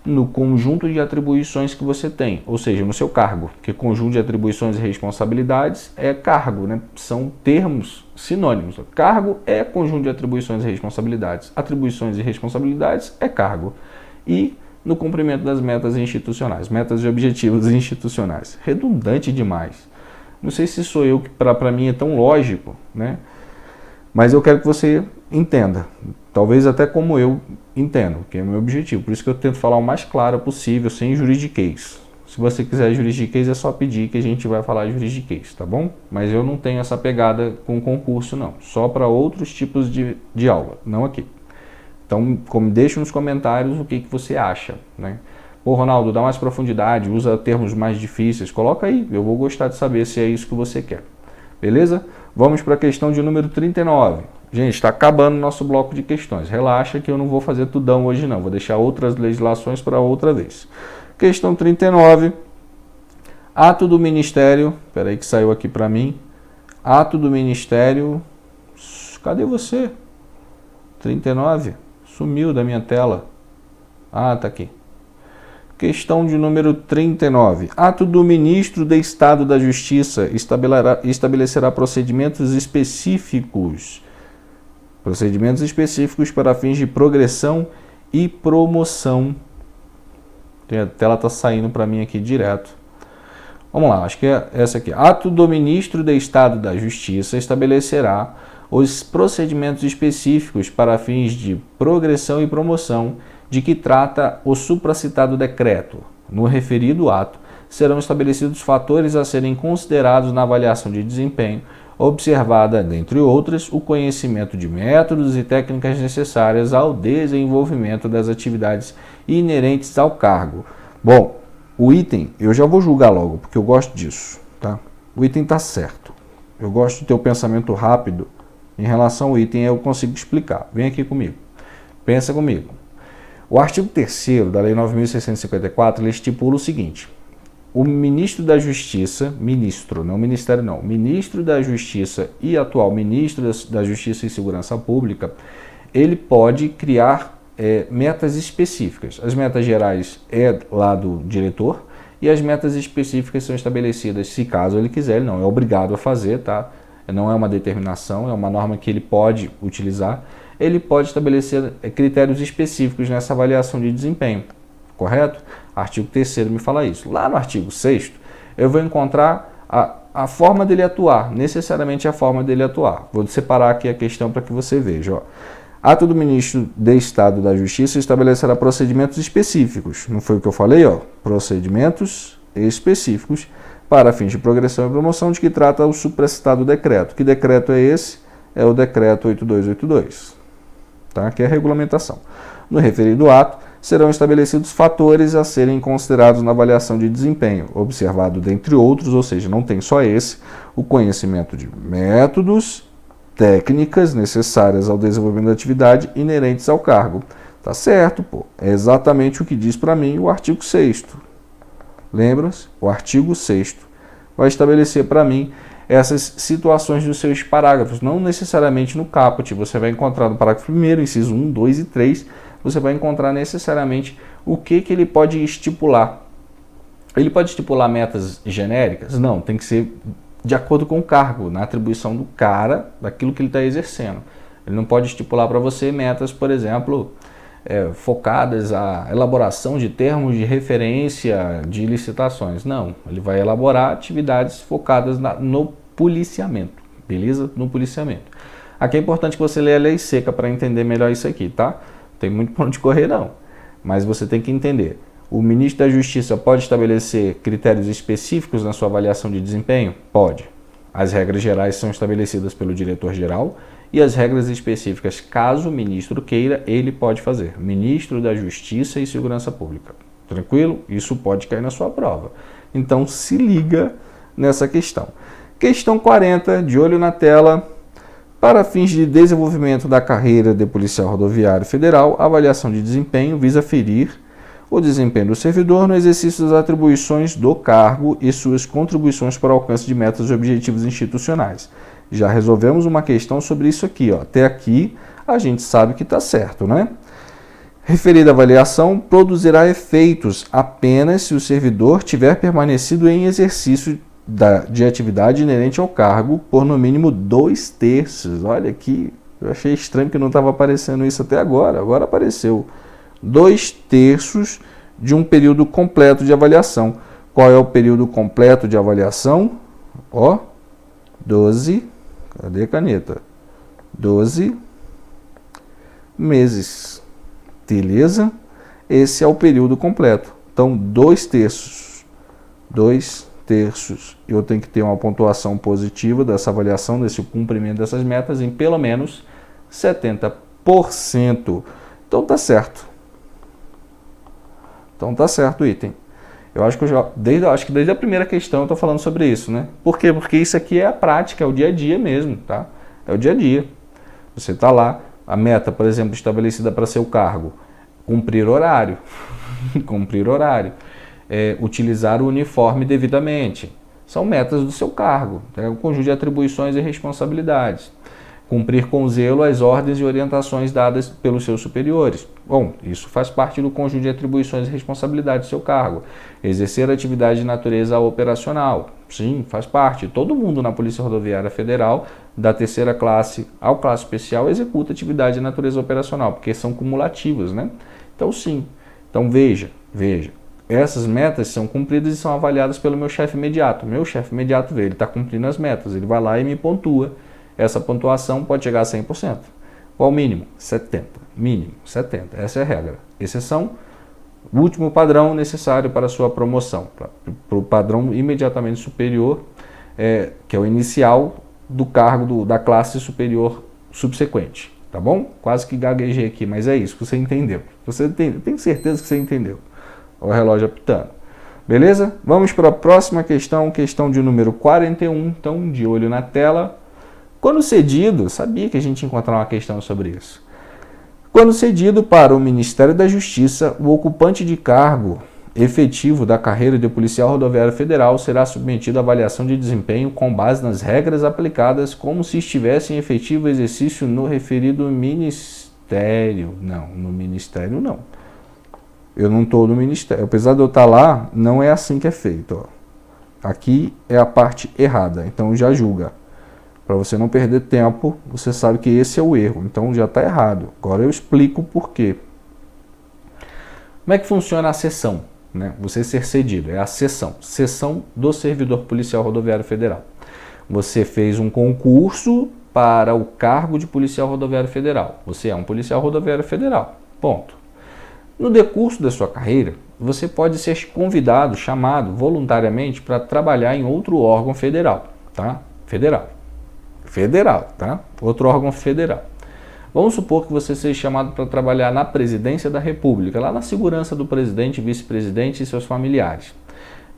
No conjunto de atribuições que você tem, ou seja, no seu cargo, porque conjunto de atribuições e responsabilidades é cargo, né? São termos sinônimos. Cargo é conjunto de atribuições e responsabilidades, atribuições e responsabilidades é cargo. E no cumprimento das metas institucionais, metas e objetivos institucionais. Redundante demais. Não sei se sou eu que para mim é tão lógico, né? Mas eu quero que você entenda, talvez até como eu entendo, que é o meu objetivo. Por isso que eu tento falar o mais claro possível, sem juridiquês. Se você quiser juridiquês, é só pedir que a gente vai falar juridiquês, tá bom? Mas eu não tenho essa pegada com concurso, não. Só para outros tipos de aula, não aqui. Então, deixa nos comentários o que você acha, né? Pô, Ronaldo, dá mais profundidade, usa termos mais difíceis. Coloca aí, eu vou gostar de saber se é isso que você quer. Beleza? Vamos para a questão de número 39. Gente, está acabando o nosso bloco de questões. Relaxa que eu não vou fazer tudão hoje não. Vou deixar outras legislações para outra vez. Questão 39. Ato do Ministério. Espera aí que saiu aqui para mim. Ato do Ministério. Cadê você? 39. Sumiu da minha tela. Ah, tá aqui. Questão de número 39. Ato do Ministro do Estado da Justiça estabelecerá procedimentos específicos para fins de progressão e promoção. A tela está saindo para mim aqui direto. Vamos lá, acho que é essa aqui. Ato do Ministro do Estado da Justiça estabelecerá os procedimentos específicos para fins de progressão e promoção de que trata o supracitado decreto. No referido ato, serão estabelecidos fatores a serem considerados na avaliação de desempenho, observada, dentre outras, o conhecimento de métodos e técnicas necessárias ao desenvolvimento das atividades inerentes ao cargo. Bom, o item, eu já vou julgar logo, porque eu gosto disso, tá? O item está certo. Eu gosto de ter o pensamento rápido. Em relação ao item, eu consigo explicar. Vem aqui comigo. Pensa comigo. O artigo 3º da Lei 9.654, ele estipula o seguinte: o ministro da Justiça, ministro, não ministério não, ministro da Justiça e atual ministro da Justiça e Segurança Pública, ele pode criar metas específicas. As metas gerais é lá do diretor e as metas específicas são estabelecidas, se caso ele quiser, ele não é obrigado a fazer, tá? Não é uma determinação, é uma norma que ele pode utilizar. Ele pode estabelecer critérios específicos nessa avaliação de desempenho, correto? Artigo 3º me fala isso. Lá no artigo 6º, eu vou encontrar a forma dele atuar, necessariamente a forma dele atuar. Vou separar aqui a questão para que você veja. Ato do Ministro do Estado da Justiça estabelecerá procedimentos específicos. Não foi o que eu falei? Procedimentos específicos para fins de progressão e promoção de que trata o supracitado decreto. Que decreto é esse? É o decreto 8282. Tá? Que é a regulamentação. No referido ato, serão estabelecidos fatores a serem considerados na avaliação de desempenho, observado dentre outros, ou seja, não tem só esse, o conhecimento de métodos, técnicas necessárias ao desenvolvimento da atividade inerentes ao cargo. Tá certo, pô. É exatamente o que diz para mim o artigo 6º. Lembra-se? O artigo 6º vai estabelecer para mim essas situações dos seus parágrafos, não necessariamente no caput. Você vai encontrar no parágrafo 1º, inciso 1, 2 e 3, você vai encontrar necessariamente o que ele pode estipular. Ele pode estipular metas genéricas? Não, tem que ser de acordo com o cargo, na atribuição do cara, daquilo que ele está exercendo. Ele não pode estipular para você metas, por exemplo, focadas à elaboração de termos de referência de licitações. Não, ele vai elaborar atividades focadas no policiamento. beleza? No policiamento. Aqui é importante que você leia a lei seca para entender melhor isso aqui, tá? Não tem muito para onde correr não, mas você tem que entender. O ministro da Justiça pode estabelecer critérios específicos na sua avaliação de desempenho? Pode. As regras gerais são estabelecidas pelo diretor-geral e as regras específicas, caso o ministro queira, ele pode fazer. Ministro da Justiça e Segurança Pública. Tranquilo? Isso pode cair na sua prova. Então se liga nessa questão. Questão 40, de olho na tela. Para fins de desenvolvimento da carreira de policial rodoviário federal, a avaliação de desempenho visa aferir o desempenho do servidor no exercício das atribuições do cargo e suas contribuições para o alcance de metas e objetivos institucionais. Já resolvemos uma questão sobre isso aqui, ó. Até aqui a gente sabe que está certo, né? Referida avaliação produzirá efeitos apenas se o servidor tiver permanecido em exercício de atividade inerente ao cargo por no mínimo 2/3. Olha aqui, eu achei estranho que não estava aparecendo isso até agora. Agora apareceu 2/3 de um período completo de avaliação. Qual é o período completo de avaliação? Ó, 12, cadê a caneta? 12 meses. Beleza? Esse é o período completo. Então, 2/3. 2/3. Eu tenho que ter uma pontuação positiva dessa avaliação, desse cumprimento dessas metas em pelo menos 70%. Então, tá certo. Então, tá certo o item. Eu acho que desde a primeira questão eu estou falando sobre isso, né? Por quê? Porque isso aqui é a prática, é o dia a dia mesmo, tá? É o dia a dia. Você está lá, a meta, por exemplo, estabelecida para seu cargo, cumprir horário, cumprir horário, utilizar o uniforme devidamente, são metas do seu cargo, é um conjunto de atribuições e responsabilidades. Cumprir com zelo as ordens e orientações dadas pelos seus superiores. Bom, isso faz parte do conjunto de atribuições e responsabilidades do seu cargo. Exercer atividade de natureza operacional. Sim, faz parte. Todo mundo na Polícia Rodoviária Federal, da terceira classe ao classe especial, executa atividade de natureza operacional, porque são cumulativas, né? Então, sim. Então, veja. Essas metas são cumpridas e são avaliadas pelo meu chefe imediato. Meu chefe imediato vê, ele está cumprindo as metas, ele vai lá e me pontua. Essa pontuação pode chegar a 100%. Qual o mínimo? 70%. Mínimo, 70%. Essa é a regra. Exceção, o último padrão necessário para a sua promoção. Para o padrão imediatamente superior, que é o inicial do cargo da classe superior subsequente. Tá bom? Quase que gaguejei aqui, mas é isso que você entendeu. Tenho certeza que você entendeu. Olha o relógio apitando. Beleza? Vamos para a próxima questão, questão de número 41. Então, de olho na tela. Quando cedido, sabia que a gente ia encontrar uma questão sobre isso. Quando cedido para o Ministério da Justiça, o ocupante de cargo efetivo da carreira de policial rodoviário federal será submetido à avaliação de desempenho com base nas regras aplicadas como se estivesse em efetivo exercício no referido ministério. Não, no ministério não. Eu não estou no ministério. Apesar de eu estar lá, não é assim que é feito. Ó. Aqui é a parte errada, então já julga. Para você não perder tempo, você sabe que esse é o erro, então já está errado. Agora eu explico o porquê. Como é que funciona a cessão? Né? Você ser cedido, é a cessão. Cessão do servidor policial rodoviário federal. Você fez um concurso para o cargo de policial rodoviário federal. Você é um policial rodoviário federal. Ponto. No decurso da sua carreira, você pode ser convidado, chamado voluntariamente para trabalhar em outro órgão federal, tá? Federal, tá? Outro órgão federal. Vamos supor que você seja chamado para trabalhar na Presidência da República, lá na segurança do presidente, vice-presidente e seus familiares.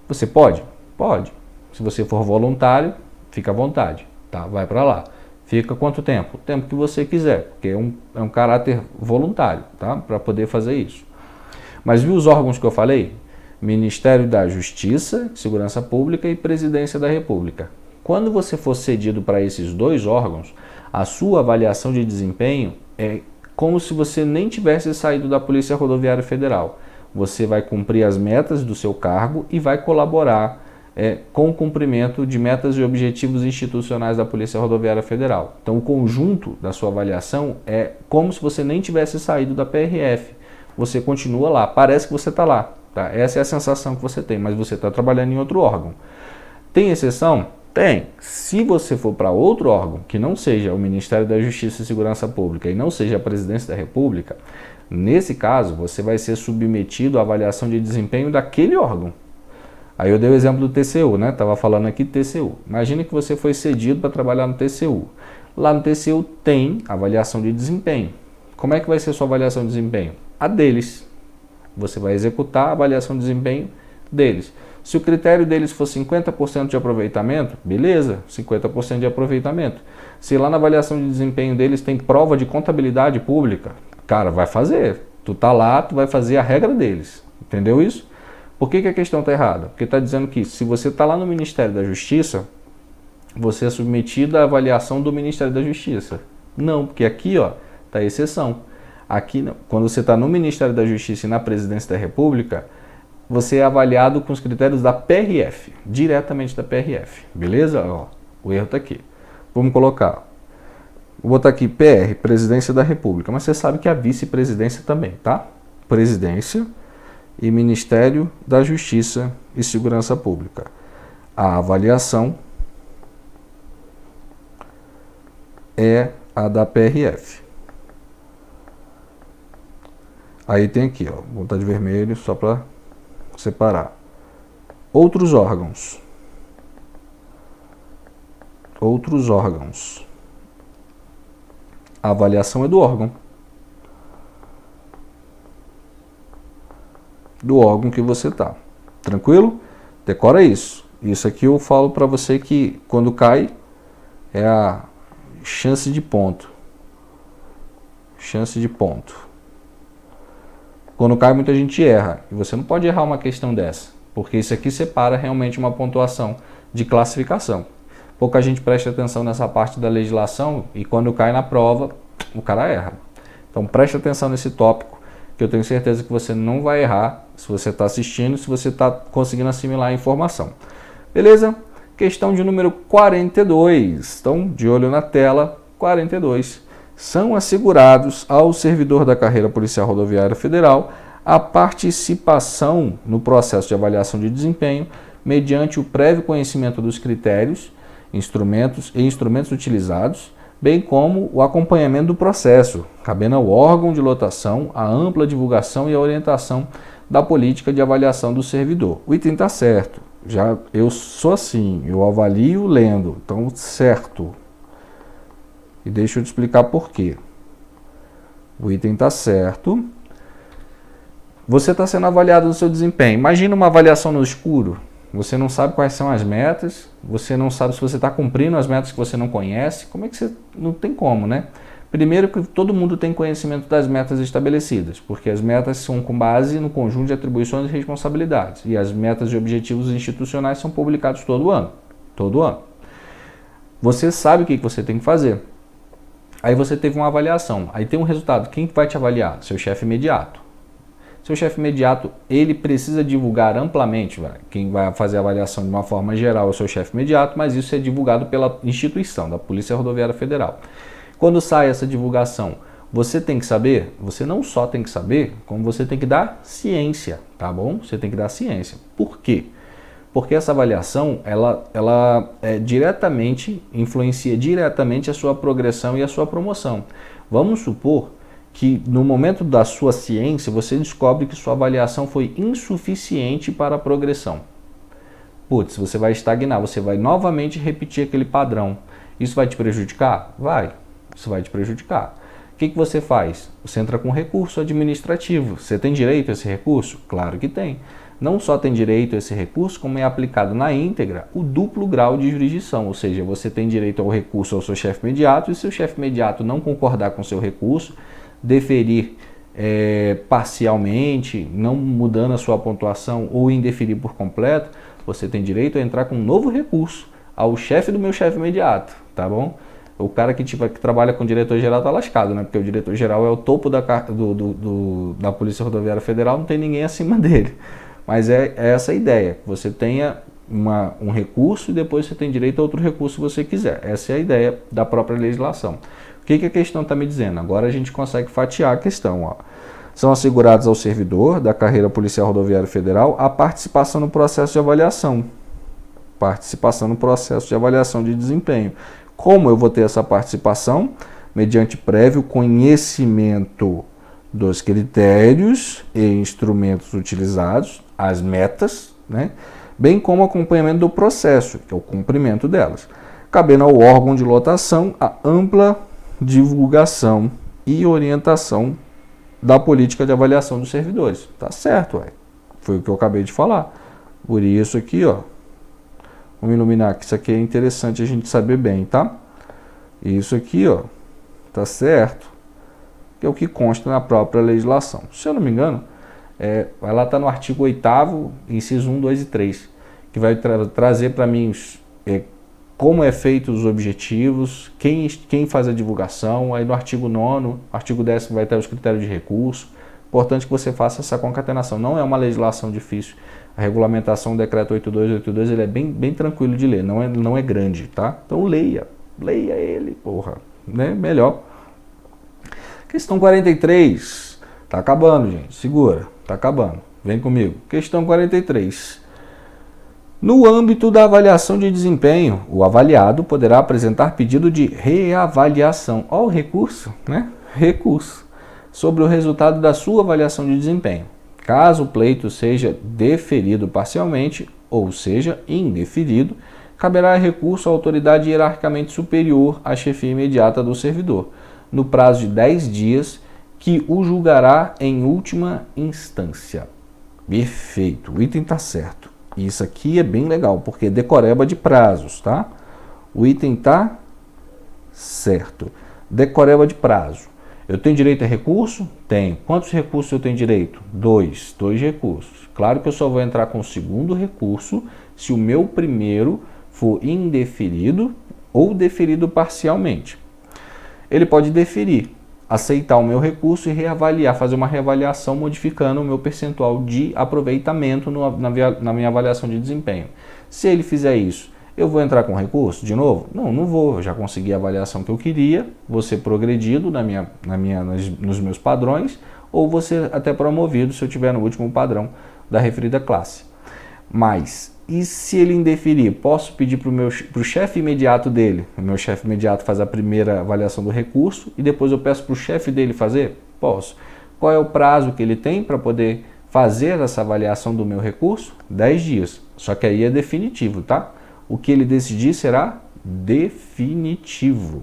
Você pode? Pode. Se você for voluntário, fica à vontade, tá? Vai para lá. Fica quanto tempo? O tempo que você quiser, porque é um caráter voluntário, tá? Para poder fazer isso. Mas viu os órgãos que eu falei? Ministério da Justiça, Segurança Pública e Presidência da República. Quando você for cedido para esses dois órgãos, a sua avaliação de desempenho é como se você nem tivesse saído da Polícia Rodoviária Federal. Você vai cumprir as metas do seu cargo e vai colaborar com o cumprimento de metas e objetivos institucionais da Polícia Rodoviária Federal. Então, o conjunto da sua avaliação é como se você nem tivesse saído da PRF. Você continua lá, parece que você está lá. Tá? Essa é a sensação que você tem, mas você está trabalhando em outro órgão. Tem exceção? Tem. Se você for para outro órgão, que não seja o Ministério da Justiça e Segurança Pública e não seja a Presidência da República, nesse caso, você vai ser submetido à avaliação de desempenho daquele órgão. Aí eu dei o exemplo do TCU, né? Estava falando aqui do TCU. Imagine que você foi cedido para trabalhar no TCU. Lá no TCU tem avaliação de desempenho. Como é que vai ser a sua avaliação de desempenho? A deles. Você vai executar a avaliação de desempenho deles. Se o critério deles for 50% de aproveitamento, beleza, 50% de aproveitamento. Se lá na avaliação de desempenho deles tem prova de contabilidade pública, cara, vai fazer. Tu tá lá, tu vai fazer a regra deles. Entendeu isso? Por que a questão está errada? Porque está dizendo que se você está lá no Ministério da Justiça, você é submetido à avaliação do Ministério da Justiça. Não, porque aqui está a exceção. Aqui, quando você está no Ministério da Justiça e na Presidência da República, você é avaliado com os critérios da PRF, diretamente da PRF. Beleza? O erro está aqui. Vamos colocar. Vou botar aqui PR, Presidência da República, mas você sabe que a vice-presidência também, tá? Presidência e Ministério da Justiça e Segurança Pública. A avaliação é a da PRF. Aí tem aqui, vou botar de vermelho só para separar. Outros órgãos. Outros órgãos. A avaliação é do órgão. Do órgão que você está. Tranquilo? Decora isso. Isso aqui eu falo para você que quando cai é a chance de ponto. Chance de ponto. Quando cai muita gente erra. E você não pode errar uma questão dessa. Porque isso aqui separa realmente uma pontuação de classificação. Pouca gente presta atenção nessa parte da legislação e quando cai na prova, o cara erra. Então preste atenção nesse tópico, que eu tenho certeza que você não vai errar se você está assistindo, se você está conseguindo assimilar a informação. Beleza? Questão de número 42. Então, de olho na tela, 42. São assegurados ao servidor da carreira policial rodoviária federal a participação no processo de avaliação de desempenho mediante o prévio conhecimento dos critérios, instrumentos utilizados, bem como o acompanhamento do processo, cabendo ao órgão de lotação a ampla divulgação e a orientação da política de avaliação do servidor. O item está certo. Já eu sou assim, eu avalio lendo, então certo. E deixa eu te explicar por quê. O item está certo. Você está sendo avaliado no seu desempenho. Imagina uma avaliação no escuro. Você não sabe quais são as metas, você não sabe se você está cumprindo as metas que você não conhece. Como é que você... Não tem como, né? Primeiro que todo mundo tem conhecimento das metas estabelecidas, porque as metas são com base no conjunto de atribuições e responsabilidades. E as metas e objetivos institucionais são publicados todo ano. Todo ano. Você sabe o que você tem que fazer. Aí você teve uma avaliação. Aí tem um resultado. Quem vai te avaliar? Seu chefe imediato. Seu chefe imediato, ele precisa divulgar amplamente, quem vai fazer a avaliação de uma forma geral é o seu chefe imediato, mas isso é divulgado pela instituição, da Polícia Rodoviária Federal. Quando sai essa divulgação, você tem que saber, você não só tem que saber, como você tem que dar ciência, tá bom? Você tem que dar ciência. Por quê? Porque essa avaliação, ela influencia diretamente a sua progressão e a sua promoção. Vamos supor que no momento da sua ciência, você descobre que sua avaliação foi insuficiente para a progressão. Putz, você vai estagnar, você vai novamente repetir aquele padrão. Isso vai te prejudicar? Vai, isso vai te prejudicar. O que você faz? Você entra com recurso administrativo. Você tem direito a esse recurso? Claro que tem. Não só tem direito a esse recurso, como é aplicado na íntegra o duplo grau de jurisdição, ou seja, você tem direito ao recurso ao seu chefe imediato e se o chefe imediato não concordar com o seu recurso, deferir parcialmente, não mudando a sua pontuação ou indeferir por completo, você tem direito a entrar com um novo recurso ao chefe do meu chefe imediato, tá bom? O cara que trabalha com o diretor-geral tá lascado, né? Porque o diretor-geral é o topo da Polícia Rodoviária Federal, não tem ninguém acima dele. Mas é essa a ideia, você tenha um recurso e depois você tem direito a outro recurso se você quiser. Essa é a ideia da própria legislação. O que a questão está me dizendo? Agora a gente consegue fatiar a questão. São assegurados ao servidor da carreira policial rodoviária federal a participação no processo de avaliação. participação no processo de avaliação de desempenho. Como eu vou ter essa participação? Mediante prévio conhecimento dos critérios e instrumentos utilizados, as metas, né? Bem como acompanhamento do processo, que é o cumprimento delas. Cabendo ao órgão de lotação a ampla divulgação e orientação da política de avaliação dos servidores. Tá certo, ué. Foi o que eu acabei de falar. Por isso aqui, ó, vamos iluminar que isso aqui é interessante a gente saber bem, tá? Isso aqui, ó, tá certo, que é o que consta na própria legislação. Se eu não me engano, vai lá, tá no artigo 8º, inciso 1, 2 e 3, que vai trazer para mim como é feito os objetivos, quem faz a divulgação. Aí no artigo 9º, artigo 10º vai ter os critérios de recurso. Importante que você faça essa concatenação. Não é uma legislação difícil. A regulamentação do decreto 8282, ele é bem tranquilo de ler, não é grande, tá? Então leia ele, porra, né? Melhor. Questão 43. Tá acabando, gente. Segura, tá acabando. Vem comigo. Questão 43. No âmbito da avaliação de desempenho, o avaliado poderá apresentar pedido de reavaliação. Ó, o recurso, né? Recurso sobre o resultado da sua avaliação de desempenho. Caso o pleito seja deferido parcialmente, ou seja, indeferido, caberá recurso à autoridade hierarquicamente superior à chefia imediata do servidor, no prazo de 10 dias, que o julgará em última instância. Perfeito, o item está certo. Isso aqui é bem legal, porque é decoreba de prazos, tá? O item está certo. Decoreba de prazo. Eu tenho direito a recurso? Tenho. Quantos recursos eu tenho direito? 2 recursos. Claro que eu só vou entrar com o segundo recurso se o meu primeiro for indeferido ou deferido parcialmente. Ele pode deferir, aceitar o meu recurso e reavaliar, fazer uma reavaliação modificando o meu percentual de aproveitamento na minha avaliação de desempenho. Se ele fizer isso, eu vou entrar com recurso de novo? Não vou. Eu já consegui a avaliação que eu queria, vou ser progredido nos meus padrões, ou vou ser até promovido se eu estiver no último padrão da referida classe. Mas, e se ele indeferir? Posso pedir para o chefe imediato dele? O meu chefe imediato faz a primeira avaliação do recurso e depois eu peço para o chefe dele fazer? Posso. Qual é o prazo que ele tem para poder fazer essa avaliação do meu recurso? 10 dias. Só que aí é definitivo, tá? O que ele decidir será definitivo.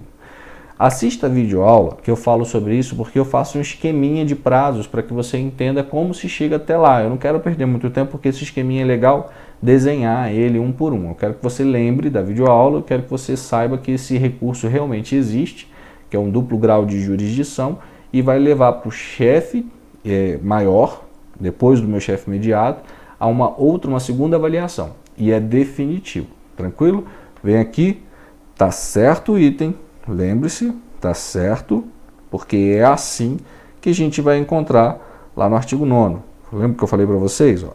Assista a videoaula que eu falo sobre isso, porque eu faço um esqueminha de prazos para que você entenda como se chega até lá. Eu não quero perder muito tempo, porque esse esqueminha é legal desenhar ele um por um. Eu quero que você lembre da videoaula, eu quero que você saiba que esse recurso realmente existe, que é um duplo grau de jurisdição, e vai levar para o chefe maior, depois do meu chefe imediato, a uma segunda avaliação. E é definitivo. Tranquilo? Vem aqui, tá certo o item, lembre-se, tá certo, porque é assim que a gente vai encontrar lá no artigo 9º. Lembra que eu falei para vocês? Ó?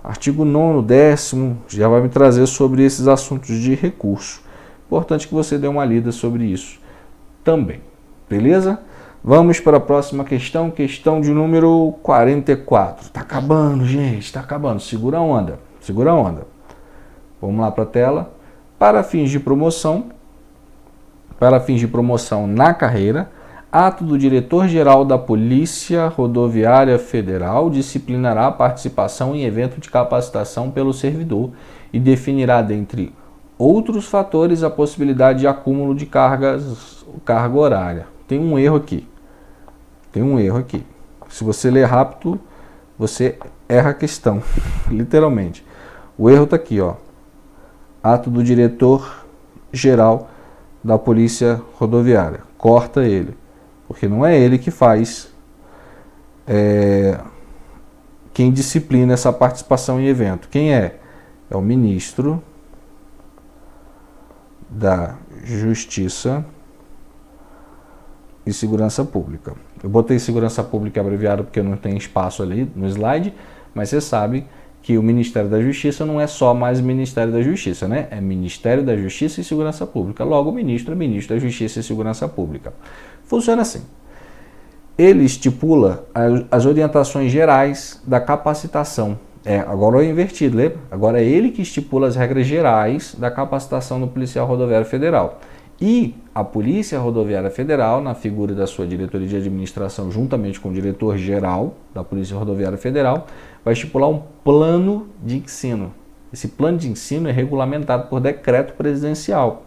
Artigo 9º, 10º, já vai me trazer sobre esses assuntos de recurso. Importante que você dê uma lida sobre isso também. Beleza? Vamos para a próxima questão, questão de número 44. Tá acabando, gente, tá acabando. Segura a onda, segura a onda. Vamos lá para a tela. Para fins de promoção na carreira, ato do diretor-geral da Polícia Rodoviária Federal disciplinará a participação em evento de capacitação pelo servidor e definirá, dentre outros fatores, a possibilidade de acúmulo de carga horária. Tem um erro aqui. Se você ler rápido, você erra a questão, literalmente. O erro está aqui, ó. Ato do diretor-geral da Polícia Rodoviária. Corta ele, porque não é ele que faz, quem disciplina essa participação em evento. Quem é? É o ministro da Justiça e Segurança Pública. Eu botei Segurança Pública abreviado porque não tem espaço ali no slide, mas você sabe que o Ministério da Justiça não é só mais Ministério da Justiça, né? É Ministério da Justiça e Segurança Pública. Logo, o ministro é Ministro da Justiça e Segurança Pública. Funciona assim. Ele estipula as orientações gerais da capacitação Agora é invertido, lembra? Agora é ele que estipula as regras gerais da capacitação do policial rodoviário federal. E a Polícia Rodoviária Federal, na figura da sua diretoria de administração, juntamente com o diretor-geral da Polícia Rodoviária Federal, vai estipular um plano de ensino. Esse plano de ensino é regulamentado por decreto presidencial,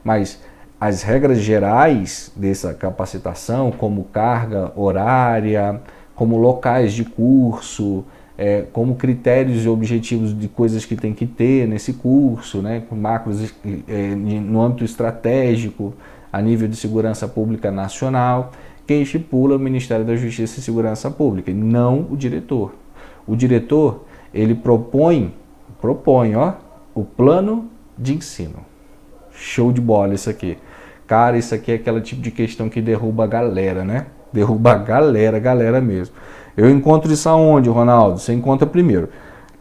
mas as regras gerais dessa capacitação, como carga horária, como locais de curso, como critérios e objetivos de coisas que tem que ter nesse curso, né, com macros no âmbito estratégico, a nível de segurança pública nacional, quem estipula é o Ministério da Justiça e Segurança Pública, e não o diretor. O diretor, ele propõe o plano de ensino. Show de bola isso aqui. Cara, isso aqui é aquele tipo de questão que derruba a galera, né? Derruba a galera mesmo. Eu encontro isso aonde, Ronaldo? Você encontra primeiro.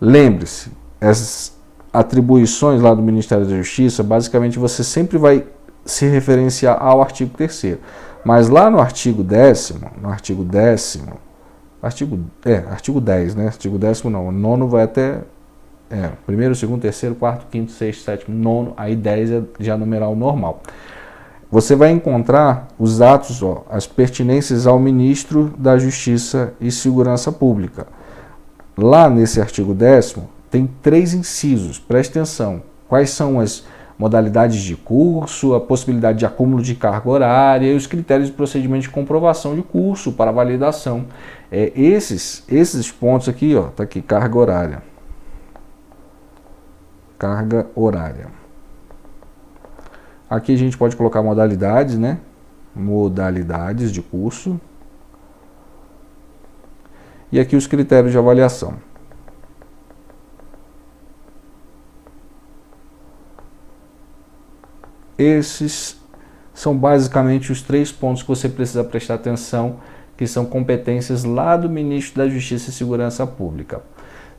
Lembre-se, essas atribuições lá do Ministério da Justiça, basicamente você sempre vai se referenciar ao artigo 3º. Mas lá no artigo 10º, artigo 10, né? Artigo 10º não, o 9º vai até primeiro, segundo, terceiro, quarto, quinto, sexto, sétimo, nono, aí 10 é já numeral normal. Você vai encontrar os atos, as pertinências ao ministro da Justiça e Segurança Pública. Lá nesse artigo 10º, tem 3 incisos, preste atenção. Quais são as modalidades de curso, a possibilidade de acúmulo de carga horária e os critérios de procedimento de comprovação de curso para validação. Esses pontos aqui, tá aqui, carga horária. Carga horária. Aqui a gente pode colocar modalidades, né? Modalidades de curso. E aqui os critérios de avaliação. Esses são basicamente os 3 pontos que você precisa prestar atenção, que são competências lá do Ministro da Justiça e Segurança Pública.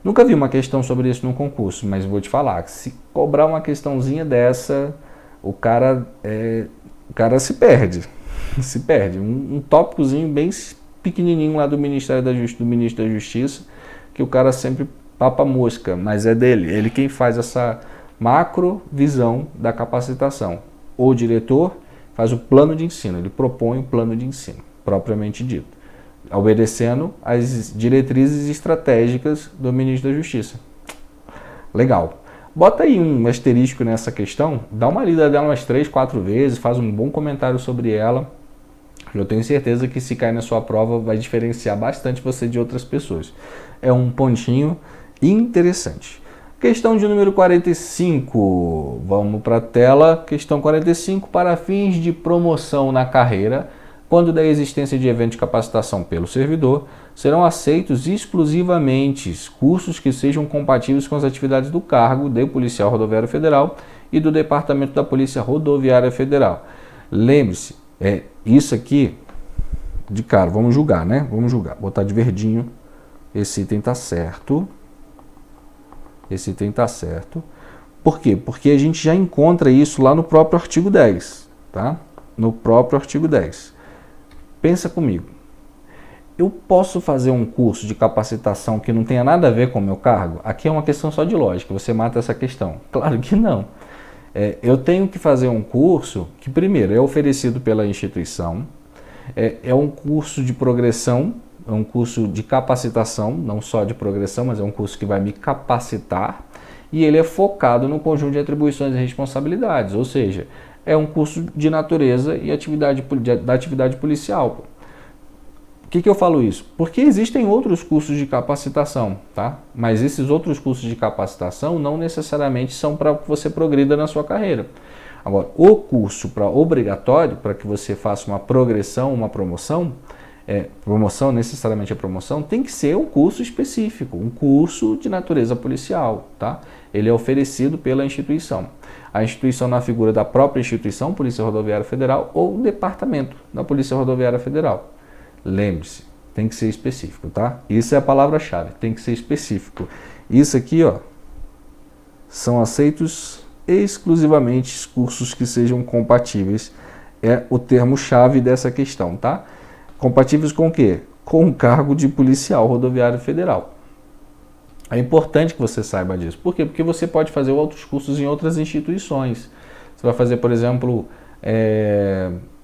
Nunca vi uma questão sobre isso num concurso, mas vou te falar que se cobrar uma questãozinha dessa, o cara se perde. Se perde. Um tópicozinho bem pequenininho lá do Ministério da Justiça, do Ministro da Justiça, que o cara sempre papa mosca, mas é dele. Ele quem faz essa macro visão da capacitação. O diretor faz o plano de ensino, ele propõe o plano de ensino, propriamente dito, obedecendo às diretrizes estratégicas do Ministro da Justiça. Legal. Bota aí um asterisco nessa questão, dá uma lida dela umas 3, 4 vezes, faz um bom comentário sobre ela. Eu tenho certeza que se cair na sua prova vai diferenciar bastante você de outras pessoas. É um pontinho interessante. Questão de número 45. Vamos para a tela. Questão 45. Para fins de promoção na carreira, quando da existência de evento de capacitação pelo servidor, serão aceitos exclusivamente cursos que sejam compatíveis com as atividades do cargo de Policial Rodoviário Federal e do Departamento da Polícia Rodoviária Federal. Lembre-se, isso aqui, de cara, vamos julgar, né? Vamos julgar. Botar de verdinho. Esse item está certo. Esse item está certo. Por quê? Porque a gente já encontra isso lá no próprio artigo 10, tá? No próprio artigo 10. Pensa comigo. Eu posso fazer um curso de capacitação que não tenha nada a ver com o meu cargo? Aqui é uma questão só de lógica, você mata essa questão. Claro que não. Eu tenho que fazer um curso que, primeiro, é oferecido pela instituição, é um curso de progressão, é um curso de capacitação, não só de progressão, mas é um curso que vai me capacitar, e ele é focado no conjunto de atribuições e responsabilidades, ou seja, é um curso de natureza e da atividade policial. Por que eu falo isso? Porque existem outros cursos de capacitação, tá? Mas esses outros cursos de capacitação não necessariamente são para que você progrida na sua carreira. Agora, o curso obrigatório, para que você faça uma progressão, uma promoção, necessariamente a promoção, tem que ser um curso específico, um curso de natureza policial, tá? Ele é oferecido pela instituição. A instituição na figura da própria instituição, Polícia Rodoviária Federal, ou o departamento da Polícia Rodoviária Federal. Lembre-se, tem que ser específico, tá? Isso é a palavra-chave, tem que ser específico. Isso aqui, são aceitos exclusivamente cursos que sejam compatíveis. É o termo-chave dessa questão, tá? Compatíveis com o quê? Com o cargo de policial rodoviário federal. É importante que você saiba disso. Por quê? Porque você pode fazer outros cursos em outras instituições. Você vai fazer, por exemplo,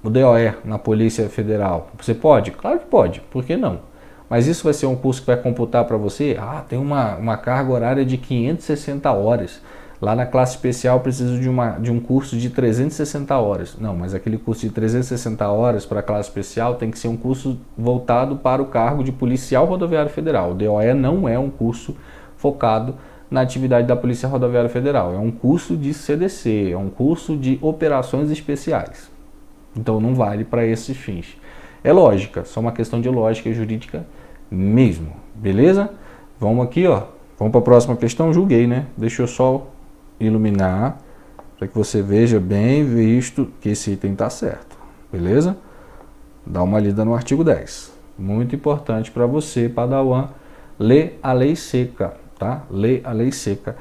o DOE na Polícia Federal. Você pode? Claro que pode. Por que não? Mas isso vai ser um curso que vai computar para você? Ah, tem uma carga horária de 560 horas. Lá na classe especial preciso de um curso de 360 horas. Não, mas aquele curso de 360 horas para a classe especial tem que ser um curso voltado para o cargo de policial rodoviário federal. O DOE não é um curso focado na atividade da Polícia Rodoviária Federal. É um curso de CDC, é um curso de operações especiais. Então não vale para esses fins. É lógica, só uma questão de lógica jurídica mesmo. Beleza? Vamos aqui, ó. Vamos para a próxima questão. Julguei, né? Deixa eu só iluminar para que você veja bem visto que esse item está certo. Beleza? Dá uma lida no artigo 10. Muito importante para você, Padawan, ler a lei seca, tá? Lê a lei seca.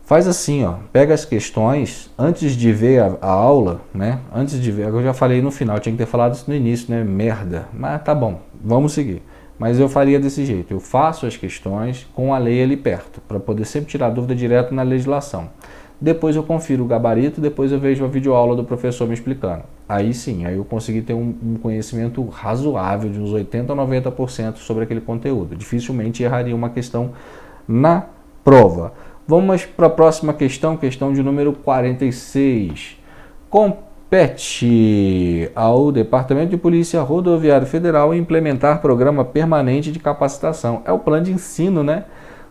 Faz assim, ó, pega as questões, antes de ver a aula, né? Antes de ver, eu já falei no final, tinha que ter falado isso no início, né? Merda. Mas tá bom, vamos seguir. Mas eu faria desse jeito, eu faço as questões com a lei ali perto, para poder sempre tirar dúvida direto na legislação. Depois eu confiro o gabarito, depois eu vejo a videoaula do professor me explicando. Aí sim, aí eu consegui ter um conhecimento razoável, de uns 80% a 90% sobre aquele conteúdo. Dificilmente erraria uma questão na prova. Vamos para a próxima questão, questão de número 46. Compete ao Departamento de Polícia Rodoviária Federal implementar programa permanente de capacitação. É o plano de ensino, né?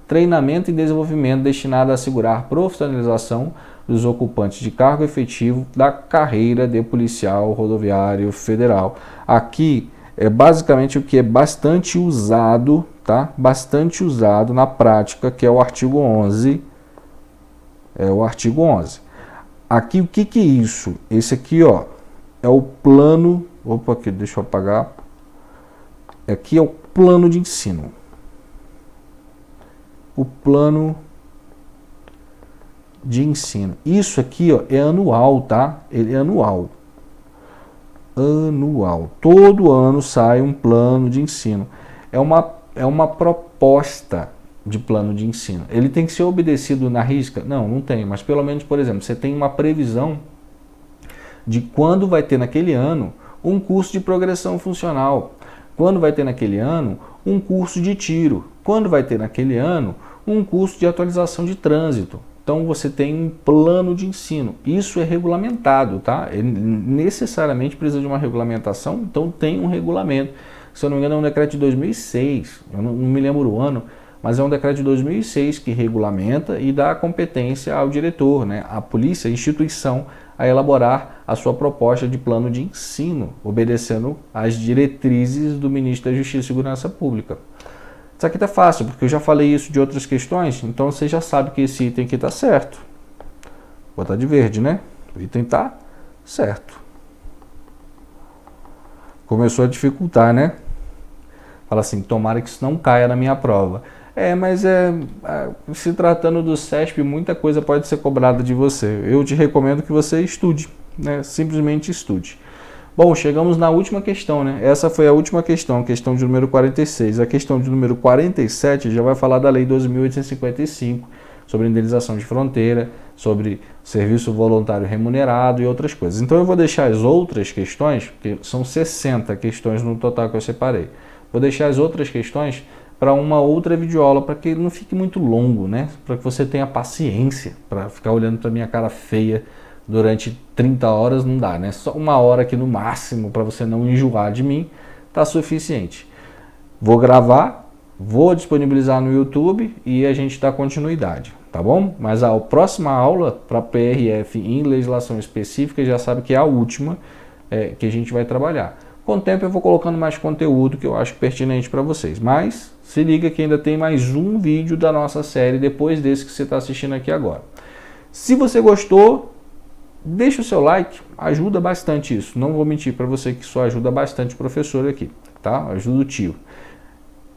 Treinamento e desenvolvimento destinado a assegurar profissionalização dos ocupantes de cargo efetivo da carreira de policial rodoviário federal. Aqui é basicamente o que é bastante usado, tá? Bastante usado na prática, que é o artigo 11. É o artigo 11. Aqui, o que é isso? Esse aqui, ó, é o plano... Opa, aqui, deixa eu apagar. Aqui é o plano de ensino. O plano de ensino. Isso aqui, ó, é anual, tá? Ele é anual. Anual. Todo ano sai um plano de ensino. É uma proposta de plano de ensino. Ele tem que ser obedecido na risca? Não, não tem. Mas pelo menos, por exemplo, você tem uma previsão de quando vai ter naquele ano um curso de progressão funcional. Quando vai ter naquele ano um curso de tiro. Quando vai ter naquele ano um curso de atualização de trânsito. Então você tem um plano de ensino. Isso é regulamentado, tá? Ele necessariamente precisa de uma regulamentação, então tem um regulamento. Se eu não me engano é um decreto de 2006, eu não me lembro o ano, mas é um decreto de 2006 que regulamenta e dá a competência ao diretor, né? A polícia, a instituição, a elaborar a sua proposta de plano de ensino, obedecendo às diretrizes do Ministro da Justiça e Segurança Pública. Isso aqui tá fácil, porque eu já falei isso de outras questões, então você já sabe que esse item aqui tá certo. Vou botar de verde, né? O item tá certo. Começou a dificultar, né? Fala assim, tomara que isso não caia na minha prova. Mas se tratando do CESP, muita coisa pode ser cobrada de você. Eu te recomendo que você estude, né? Simplesmente estude. Bom, chegamos na última questão, né? Essa foi a última questão, questão de número 46. A questão de número 47 já vai falar da Lei 2.855, sobre indenização de fronteira, sobre serviço voluntário remunerado e outras coisas. Então eu vou deixar as outras questões, porque são 60 questões no total que eu separei. Vou deixar as outras questões para uma outra videoaula, para que não fique muito longo, né? Para que você tenha paciência para ficar olhando para minha cara feia durante 30 horas não dá, né? Só uma hora aqui no máximo, para você não enjoar de mim, tá suficiente. Vou gravar, vou disponibilizar no YouTube e a gente dá continuidade, tá bom? Mas a próxima aula para PRF em legislação específica já sabe que é a última que a gente vai trabalhar. Com o tempo eu vou colocando mais conteúdo que eu acho pertinente para vocês, mas se liga que ainda tem mais um vídeo da nossa série depois desse que você está assistindo aqui agora. Se você gostou, deixa o seu like, ajuda bastante isso. Não vou mentir para você que isso ajuda bastante o professor aqui, tá? Ajuda o tio.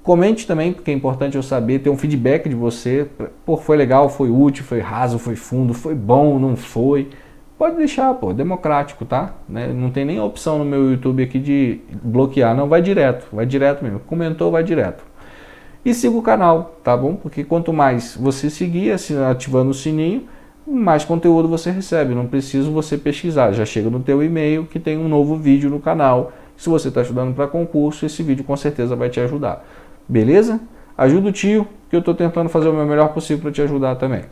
Comente também, porque é importante eu saber, ter um feedback de você. Pô, foi legal, foi útil, foi raso, foi fundo, foi bom, não foi. Pode deixar, pô, democrático, tá? Né? Não tem nem a opção no meu YouTube aqui de bloquear, não, vai direto mesmo. Comentou, vai direto. E siga o canal, tá bom? Porque quanto mais você seguir, ativando o sininho, mais conteúdo você recebe. Não precisa você pesquisar, já chega no teu e-mail que tem um novo vídeo no canal. Se você está estudando para concurso, esse vídeo com certeza vai te ajudar. Beleza? Ajuda o tio, que eu estou tentando fazer o meu melhor possível para te ajudar também.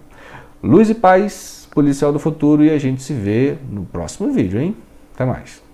Luz e paz, policial do futuro, e a gente se vê no próximo vídeo, hein? Até mais.